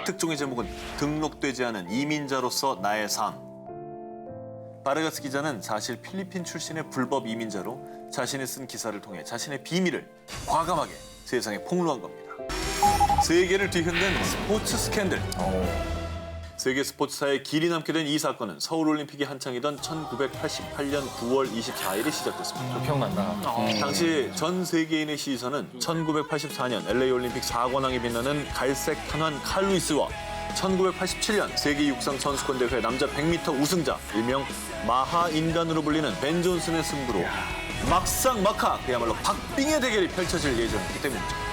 특종의 제목은 등록되지 않은 이민자로서 나의 삶. 바르가스 기자는 사실 필리핀 출신의 불법 이민자로 자신이 쓴 기사를 통해 자신의 비밀을 과감하게 세상에 폭로한 겁니다. 세계를 뒤흔든 스포츠 스캔들. 세계 스포츠사에 길이 남게 된 이 사건은 서울올림픽이 한창이던 1988년 9월 24일에 시작됐습니다. 기억난다. 당시 전 세계인의 시선은 1984년 LA올림픽 4관왕에 빛나는 갈색 탄환 칼 루이스와 1987년 세계 육상 선수권 대회 남자 100m 우승자 일명 마하 인간으로 불리는 벤 존슨의 승부로 막상막하 그야말로 박빙의 대결이 펼쳐질 예정이기 때문이죠.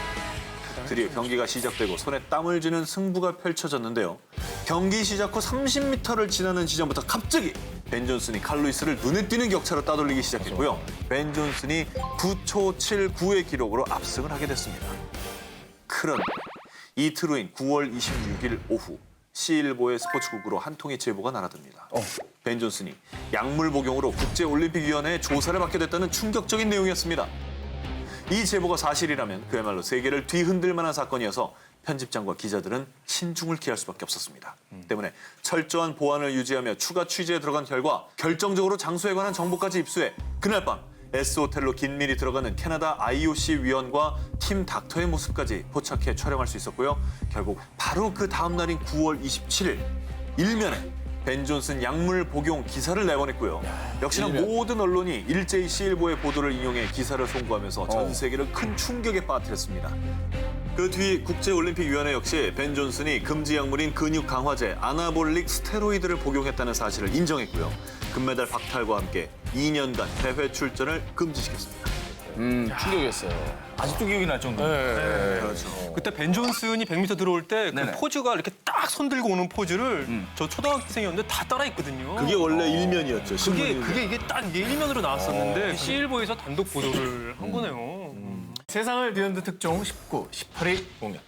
드디어 경기가 시작되고 손에 땀을 쥐는 승부가 펼쳐졌는데요. 경기 시작 후 30m를 지나는 지점부터 갑자기 벤 존슨이 칼 루이스를 눈에 띄는 격차로 따돌리기 시작했고요. 벤 존슨이 9초 79의 기록으로 압승을 하게 됐습니다. 그런데 이틀 후인 9월 26일 오후 시일보의 스포츠국으로 한 통의 제보가 날아듭니다. 벤 존슨이 약물 복용으로 국제올림픽위원회에 조사를 받게 됐다는 충격적인 내용이었습니다. 이 제보가 사실이라면 그야말로 세계를 뒤흔들 만한 사건이어서 편집장과 기자들은 신중을 기할 수밖에 없었습니다. 때문에 철저한 보안을 유지하며 추가 취재에 들어간 결과 결정적으로 장소에 관한 정보까지 입수해 그날 밤 S호텔로 긴밀히 들어가는 캐나다 IOC 위원과 팀 닥터의 모습까지 포착해 촬영할 수 있었고요. 결국 바로 그 다음 날인 9월 27일 일면에 벤 존슨 약물 복용 기사를 내보냈고요. 역시나 모든 언론이 일제히 시일보의 보도를 인용해 기사를 송구하면서 전 세계를 큰 충격에 빠뜨렸습니다. 그 뒤 국제올림픽위원회 역시 벤 존슨이 금지 약물인 근육 강화제 아나볼릭 스테로이드를 복용했다는 사실을 인정했고요. 금메달 박탈과 함께 2년간 대회 출전을 금지시켰습니다. 충격이었어요. 아직도 기억이 날 정도로. 그렇죠. 그때 벤 존슨이 100m 들어올 때 그 네네. 포즈가 이렇게 딱 손 들고 오는 포즈를 저 초등학생이었는데 다 따라했거든요. 그게 원래 일면이었죠. 이게 딱 일면으로 나왔었는데 시일보에서 단독 보도를 한 거네요. 세상을 뒤흔든 특종 19, 18위 공연.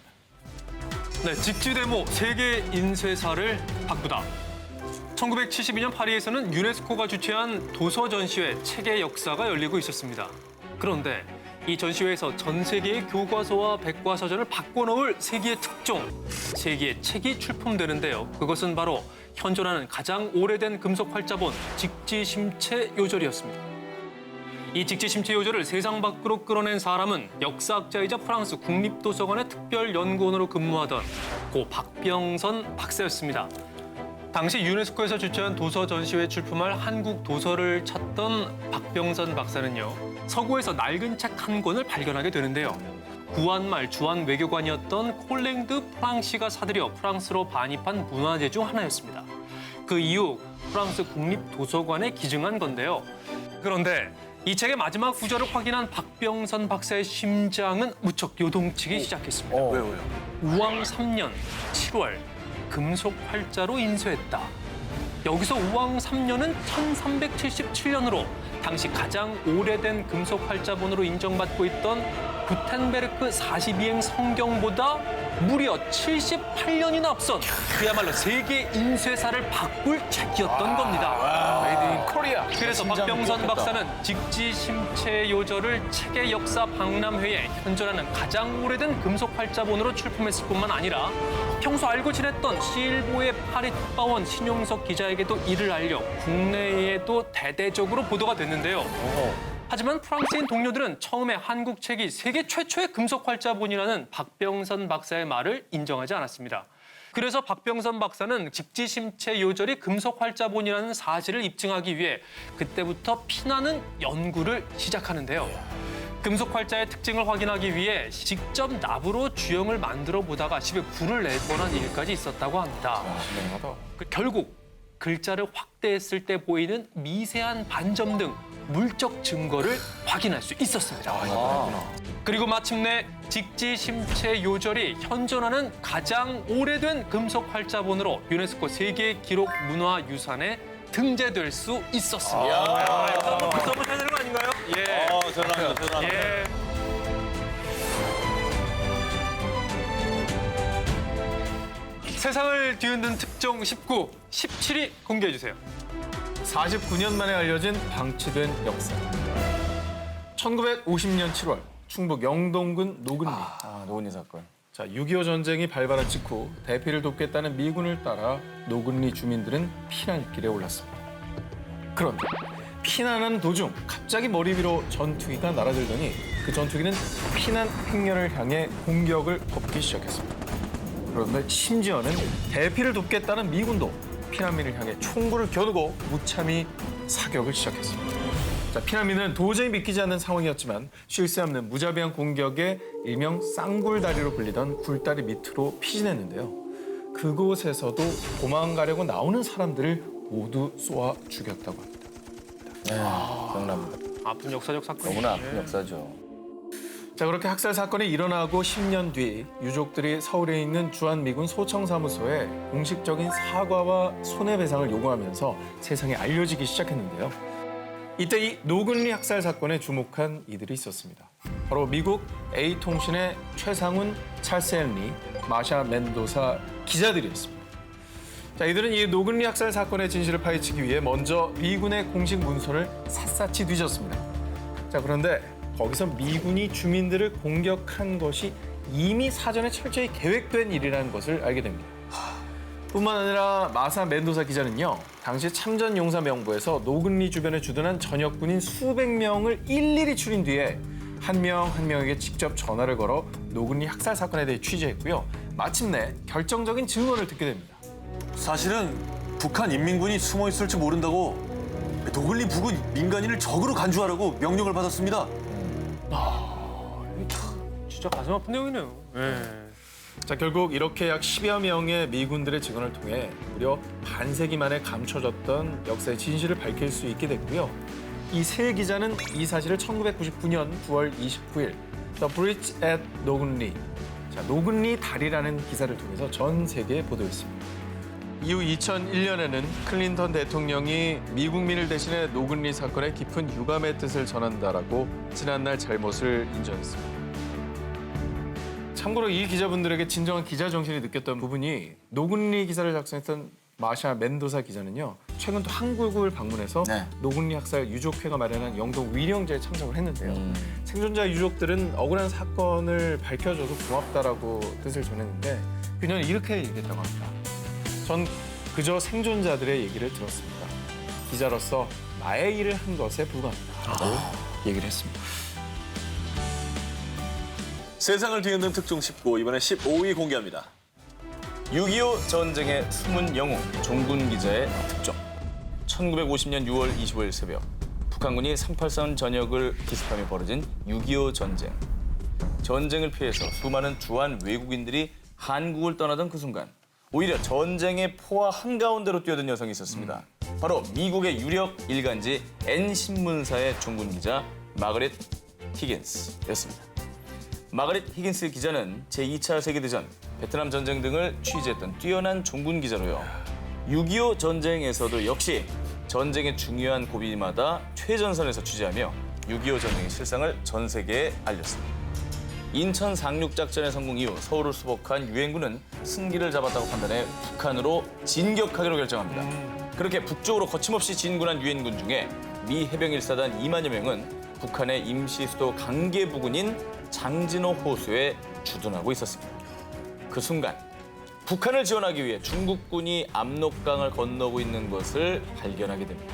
네, 직지대모 세계 인쇄사를 바꾸다. 1972년 파리에서는 유네스코가 주최한 도서 전시회 책의 역사가 열리고 있었습니다. 그런데 이 전시회에서 전 세계의 교과서와 백과사전을 바꿔놓을 세계의 특종, 세계의 책이 출품되는데요. 그것은 바로 현존하는 가장 오래된 금속 활자본 직지심체 요절이었습니다. 이 직지심체 요절을 세상 밖으로 끌어낸 사람은 역사학자이자 프랑스 국립도서관의 특별연구원으로 근무하던 고 박병선 박사였습니다. 당시 유네스코에서 주최한 도서 전시회에 출품할 한국 도서를 찾던 박병선 박사는요. 서구에서 낡은 책 한 권을 발견하게 되는데요. 구한말 주한 외교관이었던 콜랭드 프랑시가 사들여 프랑스로 반입한 문화재 중 하나였습니다. 그 이후 프랑스 국립도서관에 기증한 건데요. 그런데 이 책의 마지막 구절을 확인한 박병선 박사의 심장은 무척 요동치기 시작했습니다. 왜요? 우왕 3년 7월 금속 활자로 인쇄했다. 여기서 우왕 3년은 1377년으로 당시 가장 오래된 금속 활자본으로 인정받고 있던 구텐베르크 42행 성경보다 무려 78년이나 앞선 그야말로 세계 인쇄사를 바꿀 책이었던 겁니다. 메이드 인 코리아. 그래서 박병선 박사는 직지심체 요절을 책의 역사 박람회에 현존하는 가장 오래된 금속 활자본으로 출품했을 뿐만 아니라 평소 알고 지냈던 시일보의 파리 특파원 신용석 기자에게도 이를 알려 국내에도 대대적으로 보도가 됐는데요. 하지만 프랑스인 동료들은 처음에 한국 책이 세계 최초의 금속 활자본이라는 박병선 박사의 말을 인정하지 않았습니다. 그래서 박병선 박사는 직지심체 요절이 금속 활자본이라는 사실을 입증하기 위해 그때부터 피나는 연구를 시작하는데요. 금속 활자의 특징을 확인하기 위해 직접 납으로 주형을 만들어 보다가 집에 불을 낼 뻔한 일까지 있었다고 합니다. 결국 글자를 확대했을 때 보이는 미세한 반점 등 물적 증거를 확인할 수 있었습니다. 그리고 마침내 직지심체 요절이 현존하는 가장 오래된 금속 활자본으로 유네스코 세계 기록 문화유산에 등재될 수 있었습니다. 여기서 박수 한번 쳐야 되는 거 아닌가요? 예. 대단합니다. 예. 세상을 뒤흔든 특종 19, 17위 공개해 주세요. 49년 만에 알려진 방치된 역사. 1950년 7월 충북 영동군 노근리. 노은희 사건. 자, 6.25 전쟁이 발발한 직후 대피를 돕겠다는 미군을 따라 노근리 주민들은 피난길에 올랐습니다. 그런데 피난하는 도중 갑자기 머리 위로 전투기가 날아들더니 그 전투기는 피난 행렬을 향해 공격을 퍼붓기 시작했습니다. 그런데 심지어는 대피를 돕겠다는 미군도 피난민을 향해 총구를 겨누고 무참히 사격을 시작했습니다. 자, 피난민은 도저히 믿기지 않는 상황이었지만 쉴 새 없는 무자비한 공격에 일명 쌍굴다리로 불리던 굴다리 밑으로 피신했는데요. 그곳에서도 도망가려고 나오는 사람들을 모두 쏘아 죽였다고 합니다. 기억납니다. 아픈 역사적 사건. 너무나 아픈 역사죠. 자, 그렇게 학살 사건이 일어나고 10년 뒤 유족들이 서울에 있는 주한미군 소청사무소에 공식적인 사과와 손해배상을 요구하면서 세상에 알려지기 시작했는데요. 이때 이 노근리 학살 사건에 주목한 이들이 있었습니다. 바로 미국 A통신의 최상훈, 찰스 헨리, 마샤 멘도사 기자들이었습니다. 자, 이들은 이 노근리 학살 사건의 진실을 파헤치기 위해 먼저 미군의 공식 문서를 샅샅이 뒤졌습니다. 자, 그런데 거기서 미군이 주민들을 공격한 것이 이미 사전에 철저히 계획된 일이라는 것을 알게 됩니다. 뿐만 아니라 마사 멘도사 기자는요, 당시 참전용사 명부에서 노근리 주변에 주둔한 전역군인 수백 명을 일일이 추린 뒤에 한 명 한 명에게 직접 전화를 걸어 노근리 학살 사건에 대해 취재했고요. 마침내 결정적인 증언을 듣게 됩니다. 사실은 북한 인민군이 숨어 있을지 모른다고 노근리 부근 민간인을 적으로 간주하라고 명령을 받았습니다. 진짜 가슴 아픈 내용이네요. 자, 결국 이렇게 약 10여 명의 미군들의 증언을 통해 무려 반세기 만에 감춰졌던 역사의 진실을 밝힐 수 있게 됐고요. 이 세 기자는 이 사실을 1999년 9월 29일 The Bridge at 노근리, 자, 노근리 다리라는 기사를 통해서 전 세계에 보도했습니다. 이후 2001년에는 클린턴 대통령이 미국민을 대신해 노근리 사건의 깊은 유감의 뜻을 전한다라고 지난날 잘못을 인정했습니다. 참고로 이 기자분들에게 진정한 기자 정신이 느꼈던 부분이 노근리 기사를 작성했던 마샤 멘도사 기자는요, 최근 또 한국을 방문해서 네. 노근리 학살 유족회가 마련한 영동 위령제에 참석을 했는데요. 생존자 유족들은 억울한 사건을 밝혀줘서 고맙다라고 뜻을 전했는데 그녀는 이렇게 얘기했다고 합니다. 전 그저 생존자들의 얘기를 들었습니다. 기자로서 나의 일을 한 것에 불과합니다라고 얘기를 했습니다. 세상을 뒤흔든 특종 19, 이번에 15위 공개합니다. 6.25 전쟁의 숨은 영웅 종군 기자의 특종. 1950년 6월 25일 새벽 북한군이 383 전역을 기습하며 벌어진 6.25 전쟁. 전쟁을 피해서 수많은 주한 외국인들이 한국을 떠나던 그 순간 오히려 전쟁의 포화 한가운데로 뛰어든 여성이 있었습니다. 바로 미국의 유력 일간지 N신문사의 종군 기자 마거릿 히긴스였습니다. 마거릿 히긴스 기자는 제2차 세계대전, 베트남 전쟁 등을 취재했던 뛰어난 종군 기자로요. 6.25 전쟁에서도 역시 전쟁의 중요한 고비마다 최전선에서 취재하며 6.25 전쟁의 실상을 전 세계에 알렸습니다. 인천 상륙작전의 성공 이후 서울을 수복한 유엔군은 승기를 잡았다고 판단해 북한으로 진격하기로 결정합니다. 그렇게 북쪽으로 거침없이 진군한 유엔군 중에 미 해병 1사단 2만여 명은 북한의 임시 수도 강계 부근인 장진호 호수에 주둔하고 있었습니다. 그 순간 북한을 지원하기 위해 중국군이 압록강을 건너고 있는 것을 발견하게 됩니다.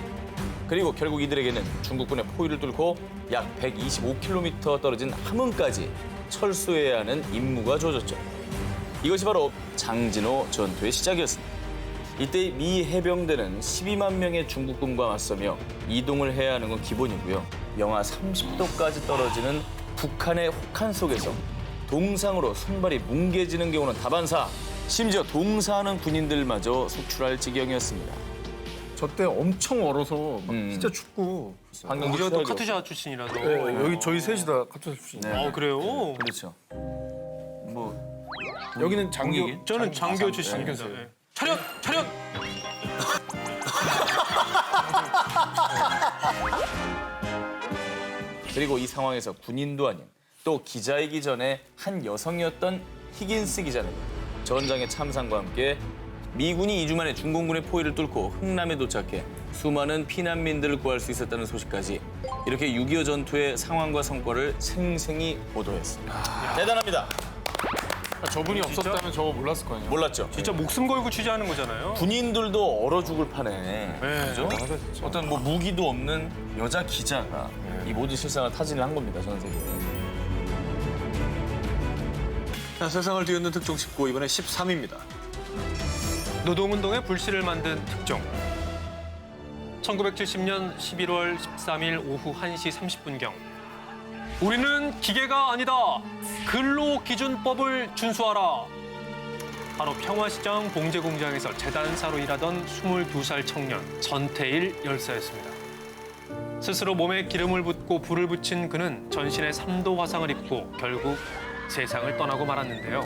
그리고 결국 이들에게는 중국군의 포위를 뚫고 약 125km 떨어진 함흥까지 철수해야 하는 임무가 주어졌죠. 이것이 바로 장진호 전투의 시작이었습니다. 이때 미 해병대는 12만 명의 중국군과 맞서며 이동을 해야 하는 건 기본이고요. 영하 30도까지 떨어지는 북한의 혹한 속에서 동상으로 손발이 뭉개지는 경우는 다반사, 심지어 동사하는 군인들마저 속출할 지경이었습니다. 저 때 엄청 얼어서 막 진짜 춥고 환경도 우리가 또 최악이었고. 카투샤 출신이라서. 여기 저희 셋이 다 카투사 출신이에요. 그래요? 그렇죠. 뭐 여기는 장교. 저는 장교 출신입니다. 네. 차렷! 차렷! 그리고 이 상황에서 군인도 아닌 또 기자이기 전에 한 여성이었던 히긴스 기자는 전장의 참상과 함께 미군이 2주 만에 중공군의 포위를 뚫고 흥남에 도착해 수많은 피난민들을 구할 수 있었다는 소식까지 이렇게 6.25 전투의 상황과 성과를 생생히 보도했습니다. 대단합니다. 저분이 없었다면 저거 몰랐을 거예요. 몰랐죠? 진짜 목숨 걸고 취재하는 거잖아요. 군인들도 얼어 죽을 판에 그죠? 대단하다, 진짜. 어떤 뭐 무기도 없는 여자 기자가 이 모든 실상을 타진을 한 겁니다. 전 세계에. 자, 세상을 뒤흔든 특종 19, 이번에 13입니다. 노동운동의 불씨를 만든 특종. 1970년 11월 13일 오후 1시 30분경. 우리는 기계가 아니다. 근로기준법을 준수하라. 바로 평화시장 봉제공장에서 재단사로 일하던 22살 청년 전태일 열사였습니다. 스스로 몸에 기름을 붓고 불을 붙인 그는 전신에 3도 화상을 입고 결국 세상을 떠나고 말았는데요.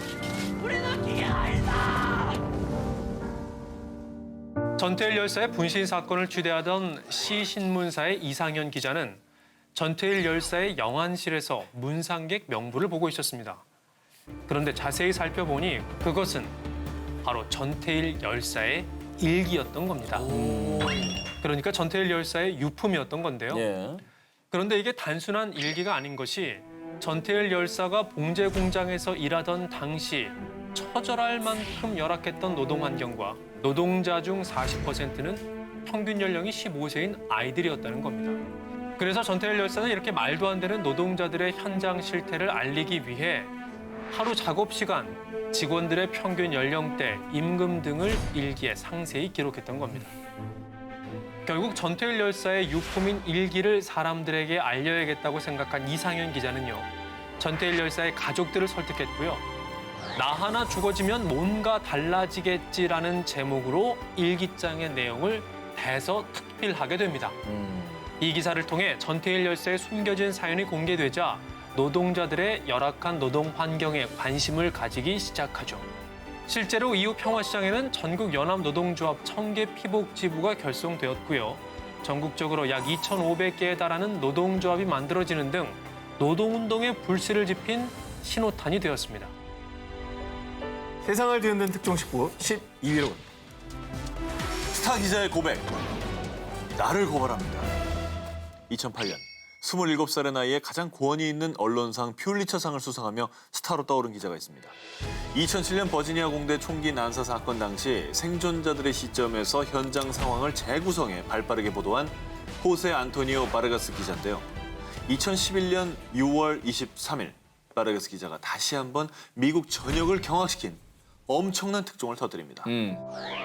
전태일 열사의 분신 사건을 취재하던 시신문사의 이상현 기자는 전태일 열사의 영안실에서 문상객 명부를 보고 있었습니다. 그런데 자세히 살펴보니 그것은 바로 전태일 열사의 일기였던 겁니다. 그러니까 전태일 열사의 유품이었던 건데요. 예. 그런데 이게 단순한 일기가 아닌 것이 전태일 열사가 봉제 공장에서 일하던 당시 처절할 만큼 열악했던 노동 환경과 노동자 중 40%는 평균 연령이 15세인 아이들이었다는 겁니다. 그래서 전태일 열사는 이렇게 말도 안 되는 노동자들의 현장 실태를 알리기 위해 하루 작업 시간, 직원들의 평균 연령대, 임금 등을 일기에 상세히 기록했던 겁니다. 결국 전태일 열사의 유품인 일기를 사람들에게 알려야겠다고 생각한 이상현 기자는요. 전태일 열사의 가족들을 설득했고요. 나 하나 죽어지면 뭔가 달라지겠지라는 제목으로 일기장의 내용을 대서특필하게 됩니다. 이 기사를 통해 전태일 열사의 숨겨진 사연이 공개되자 노동자들의 열악한 노동 환경에 관심을 가지기 시작하죠. 실제로 이후 평화시장에는 전국 연합노동조합 청계 피복지부가 결성되었고요. 전국적으로 약 2,500개에 달하는 노동조합이 만들어지는 등 노동운동의 불씨를 지핀 신호탄이 되었습니다. 세상을 뒤흔든 특종 19, 12위로 스타 기자의 고백. 나를 고발합니다. 2008년 27살의 나이에 가장 권위 있는 언론상 퓰리처상을 수상하며 스타로 떠오른 기자가 있습니다. 2007년 버지니아 공대 총기 난사 사건 당시 생존자들의 시점에서 현장 상황을 재구성해 발빠르게 보도한 호세 안토니오 바르가스 기자인데요. 2011년 6월 23일 바르가스 기자가 다시 한번 미국 전역을 경악시킨 엄청난 특종을 터뜨립니다.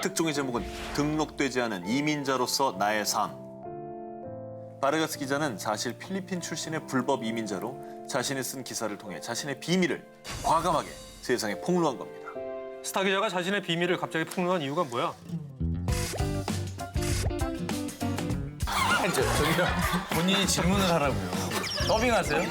특종의 제목은 등록되지 않은 이민자로서 나의 삶. 바르가스 기자는 사실 필리핀 출신의 불법 이민자로 자신이 쓴 기사를 통해 자신의 비밀을 과감하게 세상에 폭로한 겁니다. 스타 기자가 자신의 비밀을 갑자기 폭로한 이유가 뭐야? 저기요. 본인이 질문을 하라고요. 더빙하세요?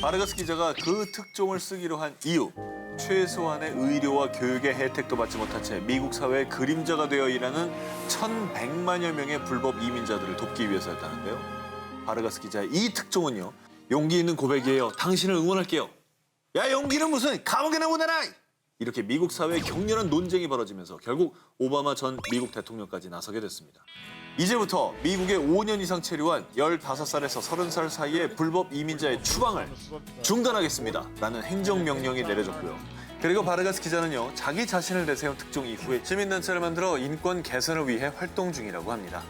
바르가스 기자가 그 특종을 쓰기로 한 이유. 최소한의 의료와 교육의 혜택도 받지 못한 채 미국 사회의 그림자가 되어 일하는 1,100만여 명의 불법 이민자들을 돕기 위해서였다는데요. 바르가스 기자의 이 특종은요. 용기 있는 고백이에요. 당신을 응원할게요. 야, 용기는 무슨 감옥에나 보내라! 이렇게 미국 사회에 격렬한 논쟁이 벌어지면서 결국 오바마 전 미국 대통령까지 나서게 됐습니다. 이제부터 미국에 5년 이상 체류한 15살에서 30살 사이의 불법 이민자의 추방을 중단하겠습니다. 라는 행정명령이 내려졌고요. 그리고 바르가스 기자는요. 자기 자신을 내세운 특종 이후에 시민단체를 만들어 인권 개선을 위해 활동 중이라고 합니다.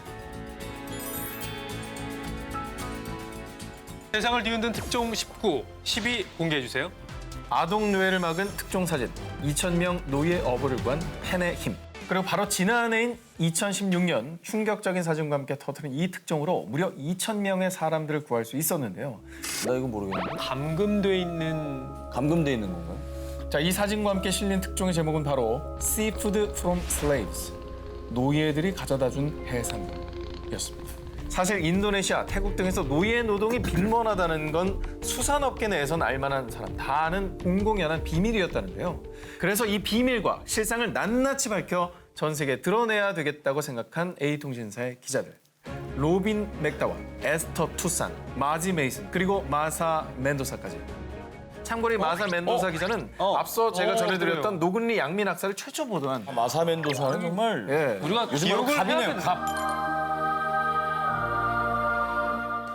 세상을 뒤흔든 특종 19, 10위 공개해 주세요. 아동 노예를 막은 특종 사진, 2,000명 노예 어부를 구한 펜의 힘. 그리고 바로 지난해인 2016년 충격적인 사진과 함께 터뜨린 이 특종으로 무려 2,000명의 사람들을 구할 수 있었는데요. 나 이거 모르겠네. 감금돼 있는 감금돼 있는 건가요? 자, 이 사진과 함께 실린 특종의 제목은 바로 Seafood from Slaves, 노예들이 가져다준 해산물이었습니다. 사실 인도네시아, 태국 등에서 노예 노동이 빈번하다는 건 수산업계 내에선 알만한 사람 다 아는 공공연한 비밀이었다는데요. 그래서 이 비밀과 실상을 낱낱이 밝혀 전 세계에 드러내야 되겠다고 생각한 A통신사의 기자들. 로빈 맥다와, 에스터 투산, 마지 메이슨, 그리고 마사 멘도사까지. 참고로 이 마사 멘도사 기자는 앞서 제가 전해드렸던 그래요. 노근리 양민 학살을 최초 보도한 마사 멘도사는 정말 예. 우리가 요즘 바로 기억을 해야 갑이네요. 되는 갑.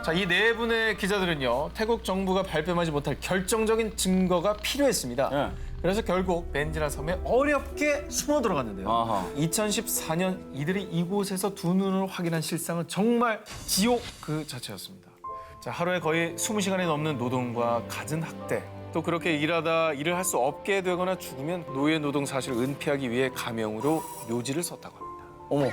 자, 자, 이 네 분의 기자들은요, 태국 정부가 발뺌하지 못할 결정적인 증거가 필요했습니다. 네. 그래서 결국 벤지라 섬에 어렵게 숨어 들어갔는데요. 아하. 2014년 이들이 이곳에서 두 눈으로 확인한 실상은 정말 지옥 그 자체였습니다. 자, 하루에 거의 20시간이 넘는 노동과 갖은 학대, 또 그렇게 일하다 일을 할 수 없게 되거나 죽으면 노예 노동 사실을 은폐하기 위해 가명으로 묘지를 썼다고 합니다. 어머.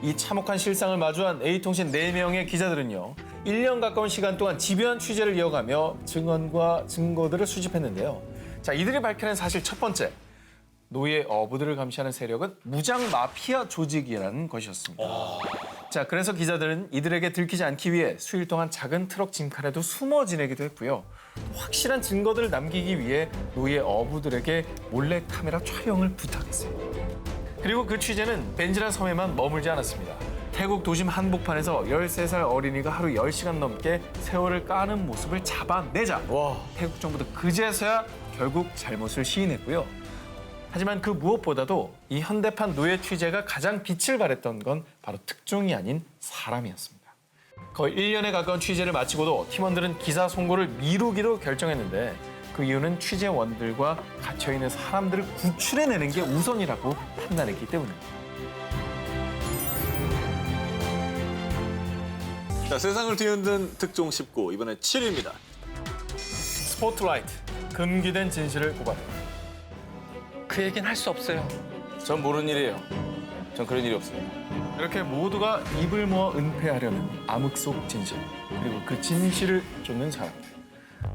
이 참혹한 실상을 마주한 A통신 4명의 기자들은요, 1년 가까운 시간 동안 집요한 취재를 이어가며 증언과 증거들을 수집했는데요. 자, 이들이 밝혀낸 사실 첫 번째, 노예 어부들을 감시하는 세력은 무장 마피아 조직이라는 것이었습니다. 자, 그래서 기자들은 이들에게 들키지 않기 위해 수일 동안 작은 트럭 짐칸에도 숨어 지내기도 했고요. 확실한 증거들을 남기기 위해 노예 어부들에게 몰래 카메라 촬영을 부탁했어요. 그리고 그 취재는 벤지라 섬에만 머물지 않았습니다. 태국 도심 한복판에서 13살 어린이가 하루 10시간 넘게 세월을 까는 모습을 잡아내자. 태국 정부도 그제서야 결국 잘못을 시인했고요. 하지만 그 무엇보다도 이 현대판 노예 취재가 가장 빛을 발했던 건 바로 특종이 아닌 사람이었습니다. 거의 1년에 가까운 취재를 마치고도 팀원들은 기사 송고를 미루기로 결정했는데 그 이유는 취재원들과 갇혀있는 사람들을 구출해내는 게 우선이라고 판단했기 때문입니다. 자, 세상을 뒤흔든 특종 19, 이번에 7위입니다. 스포트라이트, 금기된 진실을 고발합니다. 그 얘기는 할 수 없어요. 전 모르는 일이에요. 전 그런 일이 없어요. 이렇게 모두가 입을 모아 은폐하려는 암흑 속 진실, 그리고 그 진실을 쫓는 사람들.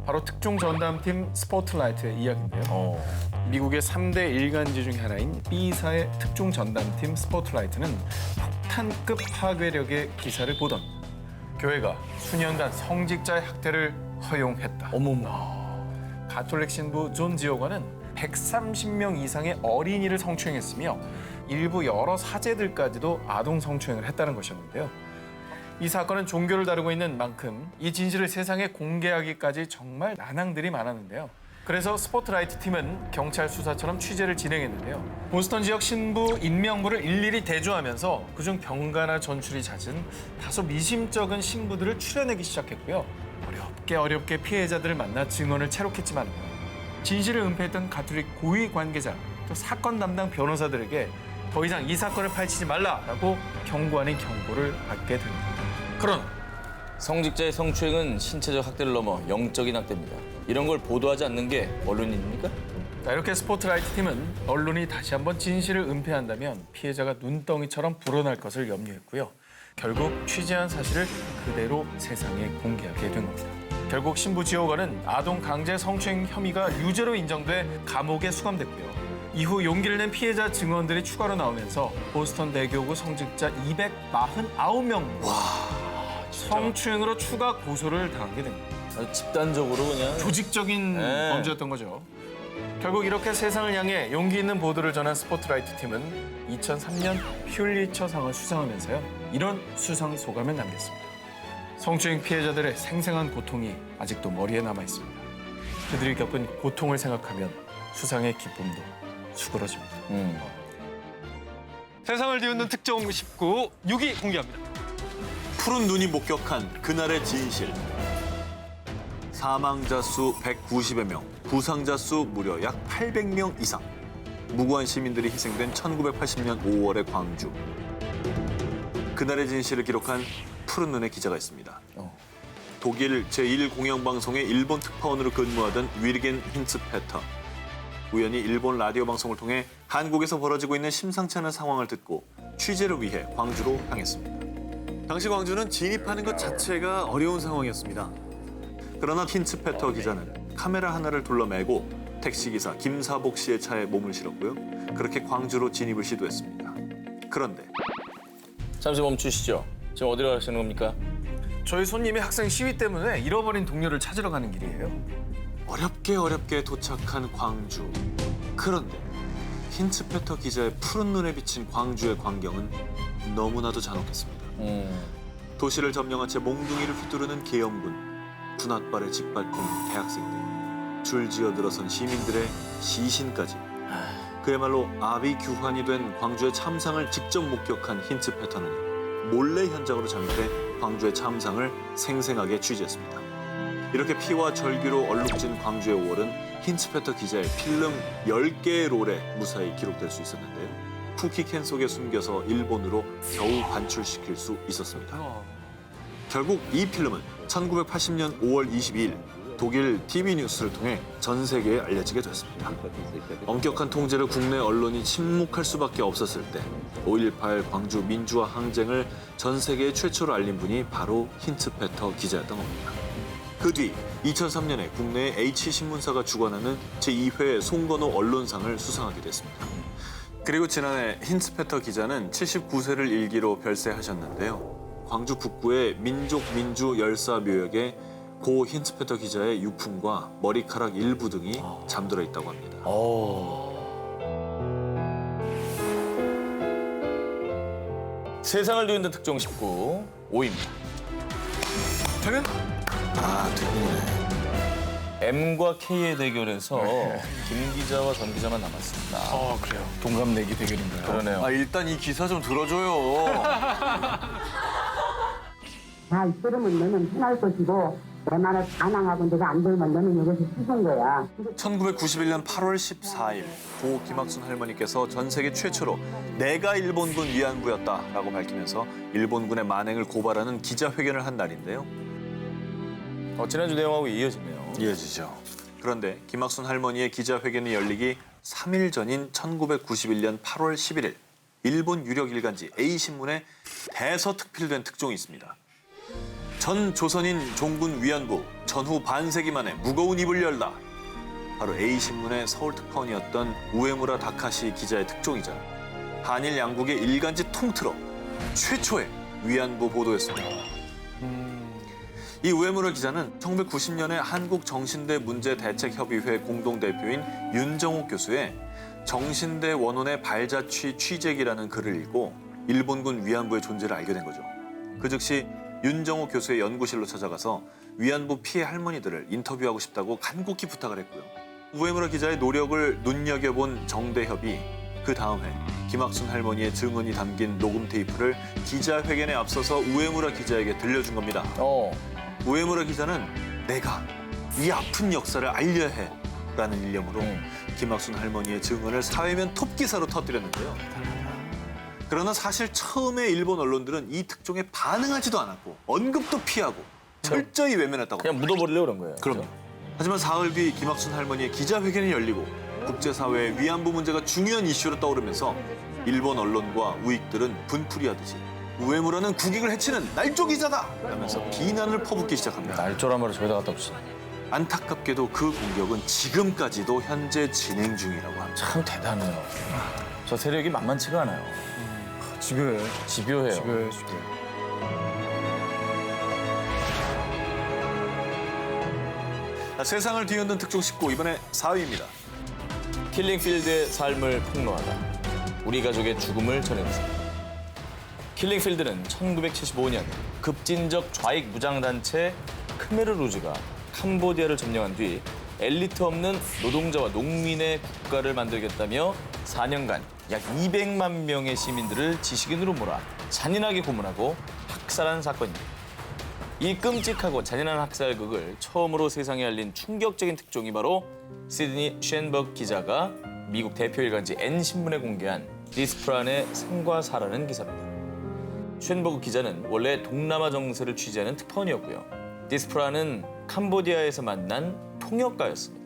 바로 특종 전담팀 스포트라이트의 이야기인데요. 미국의 3대 일간지 중 하나인 B사의 특종 전담팀 스포트라이트는 폭탄급 파괴력의 기사를 보던 교회가 수년간 성직자의 학대를 허용했다. 어머머. 가톨릭 신부 존 지오관은 130명 이상의 어린이를 성추행했으며 일부 여러 사제들까지도 아동 성추행을 했다는 것이었는데요. 이 사건은 종교를 다루고 있는 만큼 이 진실을 세상에 공개하기까지 정말 난항들이 많았는데요. 그래서 스포트라이트 팀은 경찰 수사처럼 취재를 진행했는데요. 보스턴 지역 신부 인명부를 일일이 대조하면서 그중 병가나 전출이 잦은 다소 미심쩍은 신부들을 추려내기 시작했고요. 어렵게 피해자들을 만나 증언을 채록했지만 진실을 은폐했던 가톨릭 고위 관계자, 또 사건 담당 변호사들에게 더 이상 이 사건을 밝히지 말라라고 경고 아닌 경고를 받게 됩니다. 그러나 성직자의 성추행은 신체적 학대를 넘어 영적인 학대입니다. 이런 걸 보도하지 않는 게 언론인입니까? 자, 이렇게 스포트라이트 팀은 언론이 다시 한번 진실을 은폐한다면 피해자가 눈덩이처럼 불어날 것을 염려했고요. 결국 취재한 사실을 그대로 세상에 공개하게 된 겁니다. 결국 신부 지오관은 아동 강제 성추행 혐의가 유죄로 인정돼 감옥에 수감됐고요. 이후 용기를 낸 피해자 증언들이 추가로 나오면서 보스턴 대교구 성직자 249명 성추행으로 추가 고소를 당하게 됩니다. 아주 집단적으로 그냥. 조직적인 네. 범죄였던 거죠. 결국 이렇게 세상을 향해 용기 있는 보도를 전한 스포트라이트 팀은 2003년 퓰리처상을 수상하면서요. 이런 수상 소감을 남겼습니다. 성추행 피해자들의 생생한 고통이 아직도 머리에 남아 있습니다. 그들이 겪은 고통을 생각하면 수상의 기쁨도 수그러집니다. 세상을 뒤흔든 특종 19, 6위 공개합니다. 푸른 눈이 목격한 그날의 진실. 사망자 수 190여 명, 부상자 수 무려 약 800명 이상. 무고한 시민들이 희생된 1980년 5월의 광주. 그날의 진실을 기록한 푸른 눈의 기자가 있습니다. 독일 제1공영방송의 일본 특파원으로 근무하던 위르겐 힌츠페터. 우연히 일본 라디오 방송을 통해 한국에서 벌어지고 있는 심상치 않은 상황을 듣고 취재를 위해 광주로 향했습니다. 당시 광주는 진입하는 것 자체가 어려운 상황이었습니다. 그러나 힌츠페터 기자는 카메라 하나를 둘러매고 택시기사 김사복 씨의 차에 몸을 실었고요. 그렇게 광주로 진입을 시도했습니다. 그런데 잠시 멈추시죠. 지금 어디로 가시는 겁니까? 저희 손님이 학생 시위 때문에 잃어버린 동료를 찾으러 가는 길이에요. 어렵게 도착한 광주. 그런데 힌츠페터 기자의 푸른 눈에 비친 광주의 광경은 너무나도 잔혹했습니다. 도시를 점령한 채 몽둥이를 휘두르는 계엄군, 군홧발에 짓밟힌 대학생들, 줄지어 들어선 시민들의 시신까지. 그야말로 아비규환이 된 광주의 참상을 직접 목격한 힌츠페터는 몰래 현장으로 잠입해 광주의 참상을 생생하게 취재했습니다. 이렇게 피와 절규로 얼룩진 광주의 5월은 힌츠페터 기자의 필름 10개의 롤에 무사히 기록될 수 있었는데요. 쿠키캔 속에 숨겨서 일본으로 겨우 반출시킬 수 있었습니다. 결국 이 필름은 1980년 5월 22일 독일 TV 뉴스를 통해 전 세계에 알려지게 됐습니다. 엄격한 통제를 국내 언론이 침묵할 수밖에 없었을 때 5.18 광주 민주화 항쟁을 전 세계에 최초로 알린 분이 바로 힌츠페터 기자였던 겁니다. 그 뒤 2003년에 국내의 H신문사가 주관하는 제2회 송건호 언론상을 수상하게 됐습니다. 그리고 지난해 힌츠페터 기자는 79세를 일기로 별세하셨는데요. 광주 북구의 민족 민주 열사 묘역에 고 힌츠페터 기자의 유품과 머리카락 일부 등이 잠들어 있다고 합니다. 세상을 뒤흔든 특종 19, 5입니다. 퇴근? 아, 퇴근이네. M과 K의 대결에서 김 기자와 전 기자만 남았습니다. 그래요. 동갑내기 대결인가요? 그러네요. 아, 일단 이 기사 좀 들어줘요. 잘 들으면 너는 편할 것이고 내 말을 반항하고 내가 안 들으면 너는 이것이 쉬운 거야. 1991년 8월 14일 고 김학순 할머니께서 전 세계 최초로 내가 일본군 위안부였다라고 밝히면서 일본군의 만행을 고발하는 기자회견을 한 날인데요. 지난주 내용하고 이어지네요. 이어지죠. 그런데 김학순 할머니의 기자회견이 열리기 3일 전인 1991년 8월 11일 일본 유력 일간지 A신문에 대서특필된 특종이 있습니다. 전 조선인 종군 위안부 전후 반세기 만에 무거운 입을 열다. 바로 A신문의 서울특파원이었던 우에무라 다카시 기자의 특종이자 한일 양국의 일간지 통틀어 최초의 위안부 보도였습니다. 이 우에무라 기자는 1990년에 한국정신대 문제대책협의회 공동대표인 윤정옥 교수의 정신대 원혼의 발자취 취재기라는 글을 읽고 일본군 위안부의 존재를 알게 된 거죠. 그 즉시 윤정옥 교수의 연구실로 찾아가서 위안부 피해 할머니들을 인터뷰하고 싶다고 간곡히 부탁을 했고요. 우에무라 기자의 노력을 눈여겨본 정대협이 그 다음 해 김학순 할머니의 증언이 담긴 녹음 테이프를 기자회견에 앞서서 우에무라 기자에게 들려준 겁니다. 우에무라 기자는 내가 이 아픈 역사를 알려야 해 라는 일념으로 김학순 할머니의 증언을 사회면 톱기사로 터뜨렸는데요. 그러나 사실 처음에 일본 언론들은 이 특종에 반응하지도 않았고 언급도 피하고 철저히 외면했다고 그냥 묻어버리려고 그런 거예요. 그럼요. 하지만 사흘 뒤 김학순 할머니의 기자회견이 열리고 국제사회의 위안부 문제가 중요한 이슈로 떠오르면서 일본 언론과 우익들은 분풀이하듯이 우에무라는 국익을 해치는 날조기자다! 라면서 비난을 퍼붓기 시작합니다. 날조란 말을 저기다 갖다 붙이네. 안타깝게도 그 공격은 지금까지도 현재 진행 중이라고 합니다. 참 대단해요. 저 세력이 만만치가 않아요. 지금 집요해요. 지금 세상을 뒤흔든 특종 19, 이번에 4위입니다. 킬링필드의 삶을 폭로하다. 우리 가족의 죽음을 전해드립니다. 킬링필드는 1975년 급진적 좌익 무장단체 크메르 루즈가 캄보디아를 점령한 뒤 엘리트 없는 노동자와 농민의 국가를 만들겠다며 4년간 약 200만 명의 시민들을 지식인으로 몰아 잔인하게 고문하고 학살한 사건입니다. 이 끔찍하고 잔인한 학살극을 처음으로 세상에 알린 충격적인 특종이 바로 시드니 쉔버그 기자가 미국 대표 일간지 N신문에 공개한 디스프란의 생과 사라는 기사입니다. 쉔버그 기자는 원래 동남아 정세를 취재하는 특파원이었고요. 디스프란은 캄보디아에서 만난 통역가였습니다.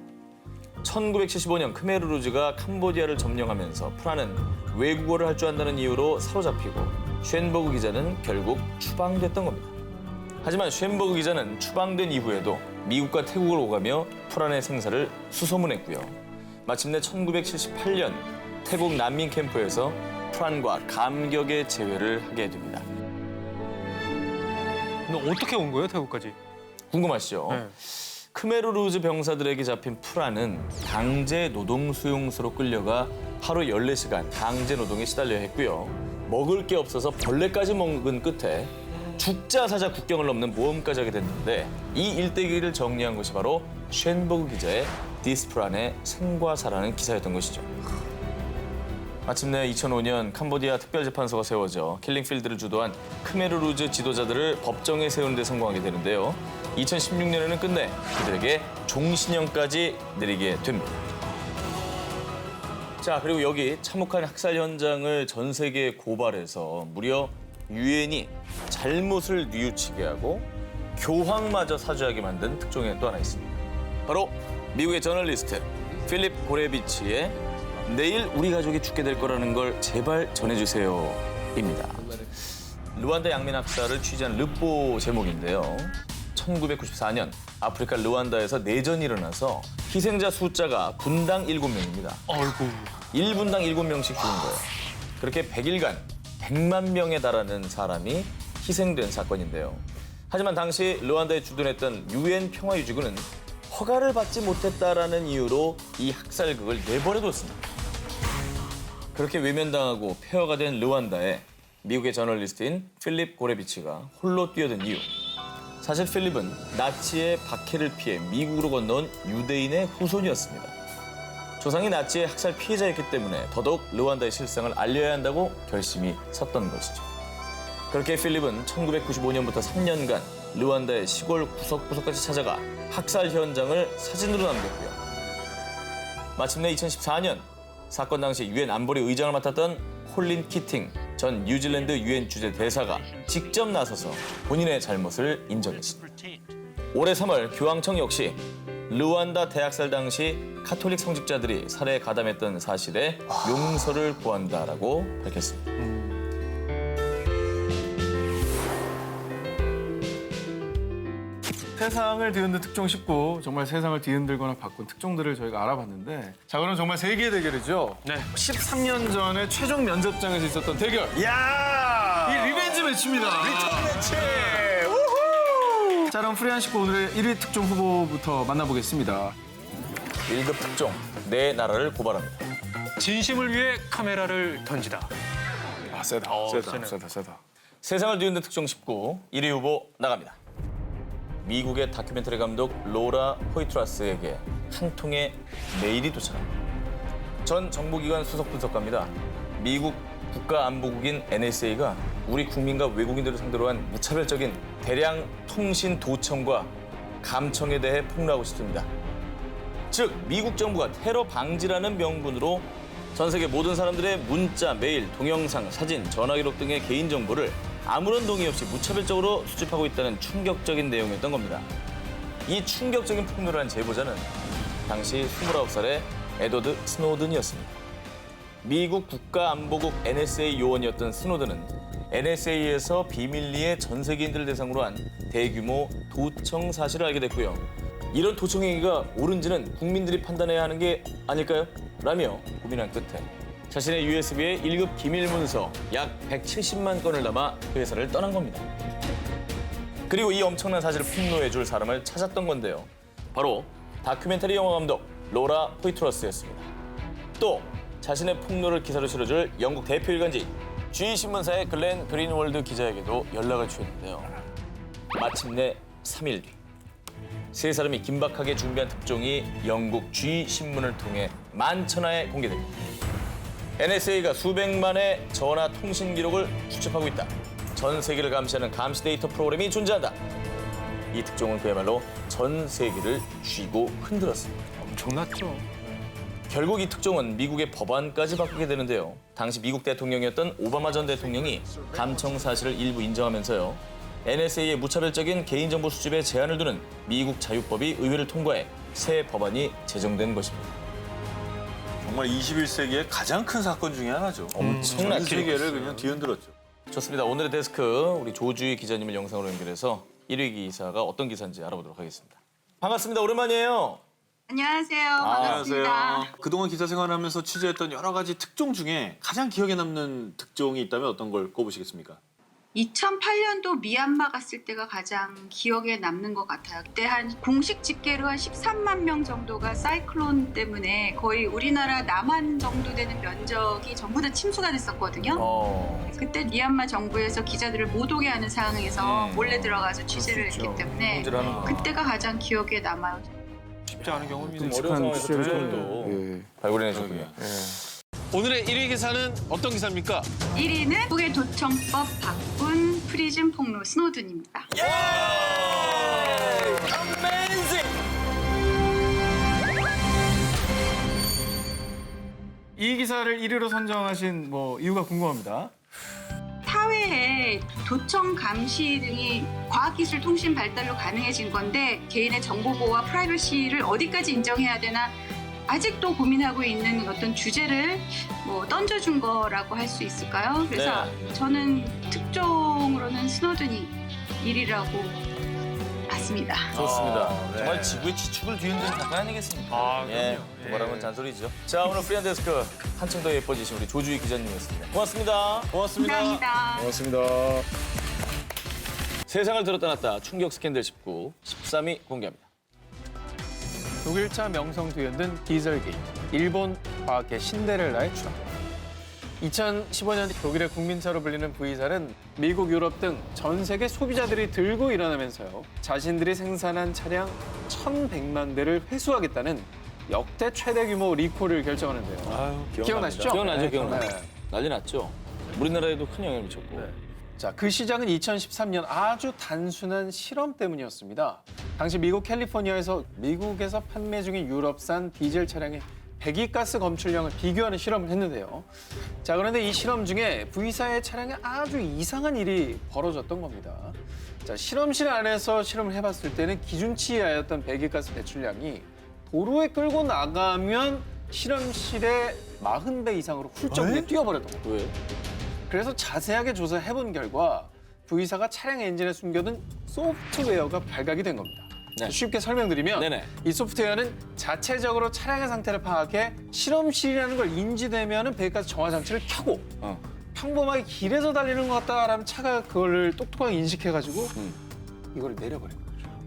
1975년 크메르 루즈가 캄보디아를 점령하면서 프란은 외국어를 할 줄 안다는 이유로 사로잡히고 쉔버그 기자는 결국 추방됐던 겁니다. 하지만 쉔버그 기자는 추방된 이후에도 미국과 태국을 오가며 프란의 생사를 수소문했고요. 마침내 1978년 태국 난민 캠프에서 프란과 감격의 재회를 하게 됩니다. 근데 어떻게 온 거예요, 태국까지? 궁금하시죠? 네. 크메르 루즈 병사들에게 잡힌 프란은 강제 노동 수용소로 끌려가 하루 14시간 강제 노동에 시달려야 했고요. 먹을 게 없어서 벌레까지 먹은 끝에 죽자 사자 국경을 넘는 모험까지 하게 됐는데 이 일대기를 정리한 것이 바로 쉔버그 기자의 디스프란의 생과 사라는 기사였던 것이죠. 마침내 2005년 캄보디아 특별재판소가 세워져 킬링필드를 주도한 크메르루즈 지도자들을 법정에 세우는 데 성공하게 되는데요. 2016년에는 끝내 그들에게 종신형까지 내리게 됩니다. 자, 그리고 여기 참혹한 학살 현장을 전 세계에 고발해서 무려 유엔이 잘못을 뉘우치게 하고 교황마저 사죄하게 만든 특종이 또 하나 있습니다. 바로 미국의 저널리스트 필립 고레비치의 내일 우리 가족이 죽게 될 거라는 걸 제발 전해주세요입니다. 루안다 양민 학살을 취재한 르포 제목인데요. 1994년 아프리카 루안다에서 내전이 일어나서 희생자 숫자가 분당 7명입니다. 아이고. 1분당 7명씩 죽은 거예요. 그렇게 100일간 100만 명에 달하는 사람이 희생된 사건인데요. 하지만 당시 루안다에 주둔했던 유엔 평화유지군은 허가를 받지 못했다라는 이유로 이 학살극을 내버려뒀습니다. 그렇게 외면당하고 폐허가 된 루안다에 미국의 저널리스트인 필립 고레비치가 홀로 뛰어든 이유. 사실 필립은 나치의 박해를 피해 미국으로 건너온 유대인의 후손이었습니다. 조상이 나치의 학살 피해자였기 때문에 더더욱 루안다의 실상을 알려야 한다고 결심이 섰던 것이죠. 그렇게 필립은 1995년부터 3년간 루안다의 시골 구석구석까지 찾아가 학살 현장을 사진으로 남겼고요. 마침내 2014년 사건 당시 유엔 안보리 의장을 맡았던 콜린 키팅 전 뉴질랜드 유엔 주재 대사가 직접 나서서 본인의 잘못을 인정했습니다. 올해 3월 교황청 역시 루안다 대학살 당시 카톨릭 성직자들이 살해에 가담했던 사실에 용서를 구한다라고 밝혔습니다. 세상을 뒤흔든 특종 19, 정말 세상을 뒤흔들거나 바꾼 특종들을 저희가 알아봤는데, 자, 그럼 정말 세계의 대결이죠. 네. 13년 전에 최종 면접장에서 있었던 대결. 야! 이 리벤지 매치입니다. 리턴 매치! 자, 그럼 프리한 19 오늘의 1위 특종 후보부터 만나보겠습니다. 1급 특종, 내 나라를 고발합니다. 진심을 위해 카메라를 던지다. 아, 세다. 세네. 세다. 세상을 뒤흔든 특종 19, 1위 후보 나갑니다. 미국의 다큐멘터리 감독 로라 포이트라스에게 한 통의 메일이 도착합니다. 전 정보기관 수석 분석가입니다. 미국 국가안보국인 NSA가 우리 국민과 외국인들을 상대로 한 무차별적인 대량 통신 도청과 감청에 대해 폭로하고 싶습니다. 즉, 미국 정부가 테러 방지라는 명분으로 전 세계 모든 사람들의 문자, 메일, 동영상, 사진, 전화 기록 등의 개인정보를 아무런 동의 없이 무차별적으로 수집하고 있다는 충격적인 내용이었던 겁니다. 이 충격적인 폭로를 한 제보자는 당시 29살의 에드워드 스노든이었습니다. 미국 국가안보국 NSA 요원이었던 스노든은 NSA에서 비밀리에 전 세계인들을 대상으로 한 대규모 도청 사실을 알게 됐고요. 이런 도청 행위가 옳은지는 국민들이 판단해야 하는 게 아닐까요? 라며 고민한 끝에 자신의 USB에 1급 기밀 문서 약 170만 건을 담아 그 회사를 떠난 겁니다. 그리고 이 엄청난 사실을 폭로해줄 사람을 찾았던 건데요. 바로 다큐멘터리 영화 감독 로라 포이트러스였습니다. 또 자신의 폭로를 기사로 실어줄 영국 대표 일간지 G신문사의 글렌 그린월드 기자에게도 연락을 취했는데요. 마침내 3일 뒤 세 사람이 긴박하게 준비한 특종이 영국 G신문을 통해 만천하에 공개됩니다. NSA가 수백만의 전화 통신 기록을 수집하고 있다. 전 세계를 감시하는 감시 데이터 프로그램이 존재한다. 이 특종은 그야말로 전 세계를 쥐고 흔들었습니다. 엄청났죠. 결국 이 특종은 미국의 법안까지 바꾸게 되는데요. 당시 미국 대통령이었던 오바마 전 대통령이 감청 사실을 일부 인정하면서요. NSA의 무차별적인 개인정보 수집에 제한을 두는 미국 자유법이 의회를 통과해 새 법안이 제정된 것입니다. 정말 21세기의 가장 큰 사건 중에 하나죠. 엄청난 전 세계를 그냥 뒤흔들었죠. 좋습니다. 오늘의 데스크 우리 조주희 기자님을 영상으로 연결해서 1위 기사가 어떤 기사인지 알아보도록 하겠습니다. 반갑습니다. 오랜만이에요. 안녕하세요. 반갑습니다. 그동안 기자 생활하면서 취재했던 여러 가지 특종 중에 가장 기억에 남는 특종이 있다면 어떤 걸 꼽으시겠습니까? 2008년도 미얀마 갔을 때가 가장 기억에 남는 것 같아요. 그때 한 공식 집계로 한 13만 명 정도가 사이클론 때문에 거의 우리나라 남한 정도 되는 면적이 전부 다 침수가 됐었거든요. 그때 미얀마 정부에서 기자들을 못 오게 하는 상황에서 몰래 들어가서 취재를 했기 때문에 그때가 가장 기억에 남아요. 쉽지 않은 경험이네요. 좀 어려운 상황에서 특종을 또 발굴해내셨군요. 오늘의 1위 기사는 어떤 기사입니까? 1위는 북의 도청법 바꾼 프리즌 폭로 스노든입니다. 이 기사를 1위로 선정하신 뭐 이유가 궁금합니다. 사회에 도청 감시 등이 과학기술 통신 발달로 가능해진 건데 개인의 정보보호와 프라이버시를 어디까지 인정해야 되나 아직도 고민하고 있는 어떤 주제를 뭐 던져준 거라고 할 수 있을까요? 그래서 저는 특종으로는 스노든이 1위라고 봤습니다. 좋습니다. 네. 정말 지구의 지축을 뒤흔드는 작가 아니겠습니까? 예, 그럼요. 도발하면 잔소리죠. 자, 오늘 프리한데스크 한층 더 예뻐지신 우리 조주희 기자님이었습니다. 고맙습니다. 고맙습니다. 감사합니다. 고맙습니다. 세상을 들었다 놨다 충격 스캔들 19, 13위 공개합니다. 독일차 명성 뒤흔든 디젤게이트, 일본 과학계 신데렐라의 추락. 2015년 독일의 국민차로 불리는 V사는 미국, 유럽 등 전 세계 소비자들이 들고 일어나면서요. 자신들이 생산한 차량 1,100만 대를 회수하겠다는 역대 최대 규모 리콜을 결정하는데요. 기억나시죠? 기억나죠, 네, 기억나죠. 네. 난리 났죠. 우리나라에도 큰 영향을 미쳤고. 자, 그 시작은 2013년 아주 단순한 실험 때문이었습니다. 당시 미국 캘리포니아에서 미국에서 판매 중인 유럽산 디젤 차량의 배기가스 검출량을 비교하는 실험을 했는데요. 자, 그런데 이 실험 중에 V사의 차량에 아주 이상한 일이 벌어졌던 겁니다. 자, 실험실 안에서 실험을 해봤을 때는 기준치에 하였던 배기가스 배출량이 도로에 끌고 나가면 실험실의 40배 이상으로 훌쩍 그냥 뛰어버렸던 거예요. 왜? 그래서 자세하게 조사해본 결과 V사가 차량 엔진에 숨겨둔 소프트웨어가 발각이 된 겁니다. 네. 쉽게 설명드리면 네네. 이 소프트웨어는 자체적으로 차량의 상태를 파악해 실험실이라는 걸 인지되면 배기가스 정화 장치를 켜고 평범하게 길에서 달리는 것 같다라면 차가 그걸 똑똑하게 인식해가지고 이걸 내려버려요.